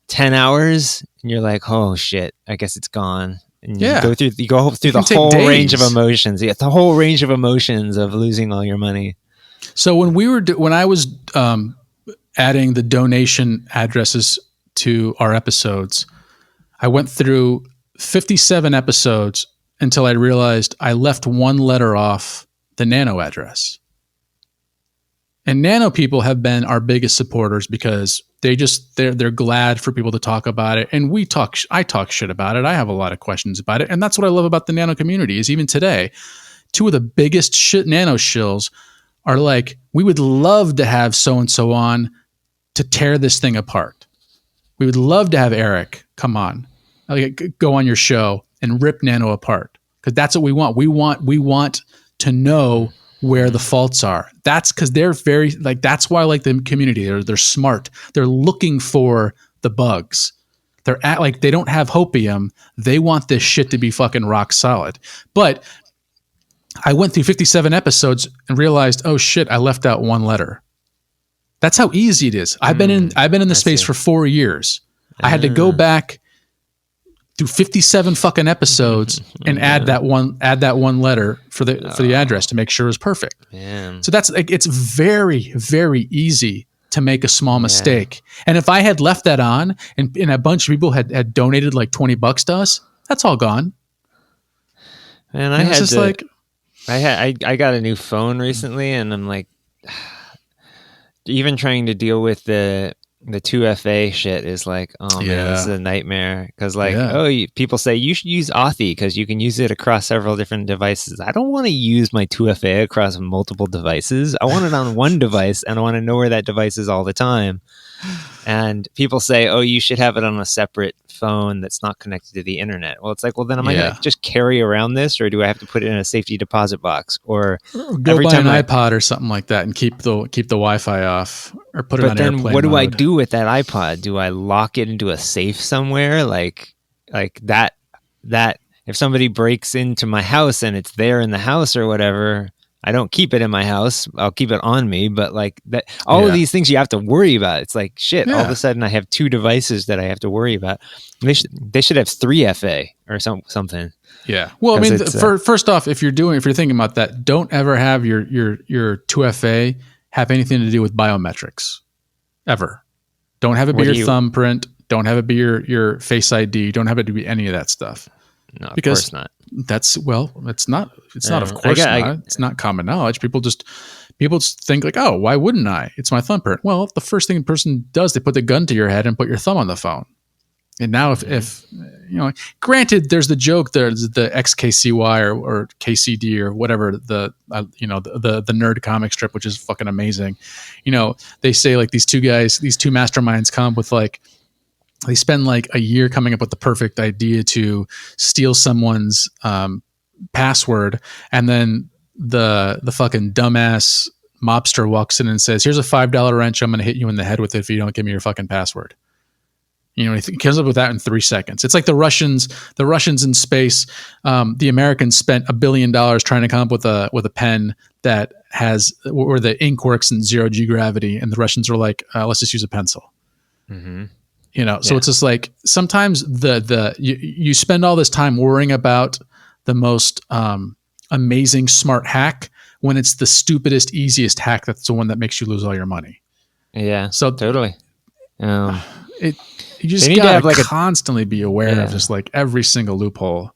10 hours, and you're like, oh shit, I guess it's gone. And you go through the whole range of emotions. Yeah, the whole range of emotions of losing all your money. So when I was adding the donation addresses to our episodes, I went through 57 episodes until I realized I left one letter off the Nano address. And Nano people have been our biggest supporters, because they're glad for people to talk about it. And I talk shit about it. I have a lot of questions about it. And that's what I love about the Nano community, is even today, 2 of the biggest Nano shills are like, we would love to have so-and-so on to tear this thing apart. We would love to have Eric come on, go on your show and rip Nano apart, because that's what we want. We want to know where the faults are. That's because they're very, like, that's why I like the community. They're smart. They're looking for the bugs. They don't have hopium. They want this shit to be fucking rock solid. But I went through 57 episodes and realized, oh shit, I left out one letter. That's how easy it is. I've been in the space for 4 years. I had to go back through 57 fucking episodes and add that one letter for the address to make sure it was perfect. Man. So that's like, it's very, very easy to make a small mistake. And if I had left that on and a bunch of people had donated like $20 to us, that's all gone. And I got a new phone recently, and I'm like, even trying to deal with the 2FA shit is like, oh man, this is a nightmare. Because people say you should use Authy because you can use it across several different devices. I don't want to use my 2FA across multiple devices. I want it on one device, and I want to know where that device is all the time. And people say, oh, you should have it on a separate phone that's not connected to the internet. Well, it's like, well, then am I going to just carry around this, or do I have to put it in a safety deposit box, or go buy an iPod or something like that and keep the Wi-Fi off, or put it on airplane mode? But then what do I do with that iPod? Do I lock it into a safe somewhere? Like that if somebody breaks into my house and it's there in the house or whatever, I don't keep it in my house. I'll keep it on me. But like that, all of these things you have to worry about. It's like, shit, all of a sudden I have 2 devices that I have to worry about. They should have 3FA or something. Yeah. Well, I mean, first off, if you're thinking about that, don't ever have your 2FA have anything to do with biometrics. Ever. Don't have it be your thumbprint. Don't have it be your Face ID. Don't have it to be any of that stuff. No, of course not. It's not. Of course not. It's not common knowledge. People just think like, oh, why wouldn't I? It's my thumbprint. Well, the first thing a person does, they put the gun to your head and put your thumb on the phone. And now, if granted, there's the joke. There's the XKCY or KCD or whatever the nerd comic strip, which is fucking amazing. They say like these 2 guys, these 2 masterminds come up with like they spend like a year coming up with the perfect idea to steal someone's password, and then the fucking dumbass mobster walks in and says, "Here's a $5 wrench. I'm going to hit you in the head with it if you don't give me your fucking password." You know, he comes up with that in 3 seconds. It's like the Russians in space. The Americans spent $1 billion trying to come up with a pen that has where the ink works in 0 G gravity, and the Russians were like, "Let's just use a pencil." Mm-hmm. You know, so it's just like sometimes you spend all this time worrying about the most amazing smart hack when it's the stupidest, easiest hack that's the one that makes you lose all your money. Yeah, so totally. You just gotta like constantly be aware of just like every single loophole.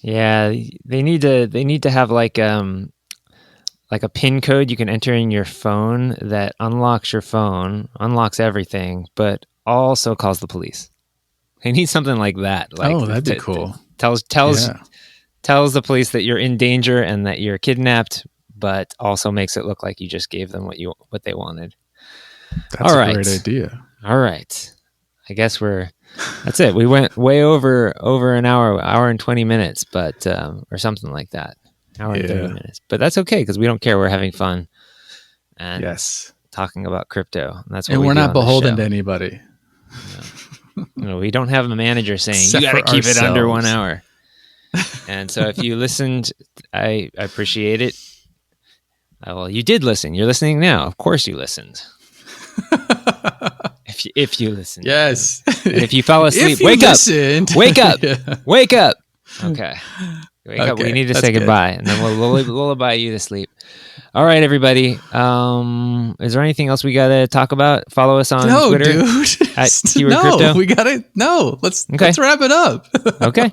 Yeah, they need to have like a PIN code you can enter in your phone that unlocks your phone, unlocks everything, but also calls the police. They need something like that. Like, that'd be cool. Tells the police that you're in danger and that you're kidnapped, but also makes it look like you just gave them what they wanted. That's a great idea. All right. I guess that's it. We went way over an hour and 20 minutes, but or something like that. Hour and 30 minutes. But that's okay because we don't care. We're having fun. And talking about crypto. That's what we're not beholden to anybody. No. We don't have a manager saying you got to keep it under 1 hour. And so if you listened, I appreciate it. Well, you did listen. You're listening now. Of course you listened. If you listen. Yes. And if you fell asleep, wake up. Wake up. Wake up. Okay. Wake up. We need to say goodbye, and then we'll lullaby you to sleep. All right, everybody. Is there anything else we got to talk about? Follow us on Twitter. Dude. At Keyword Crypto. Let's wrap it up. Okay.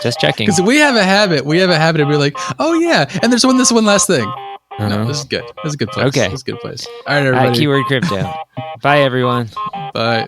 Just checking. Because we have a habit of being like, oh yeah, and there's this one last thing. No, this is good. This is a good place. Okay. This is a good place. All right, everybody. At Keyword Crypto. Bye, everyone. Bye.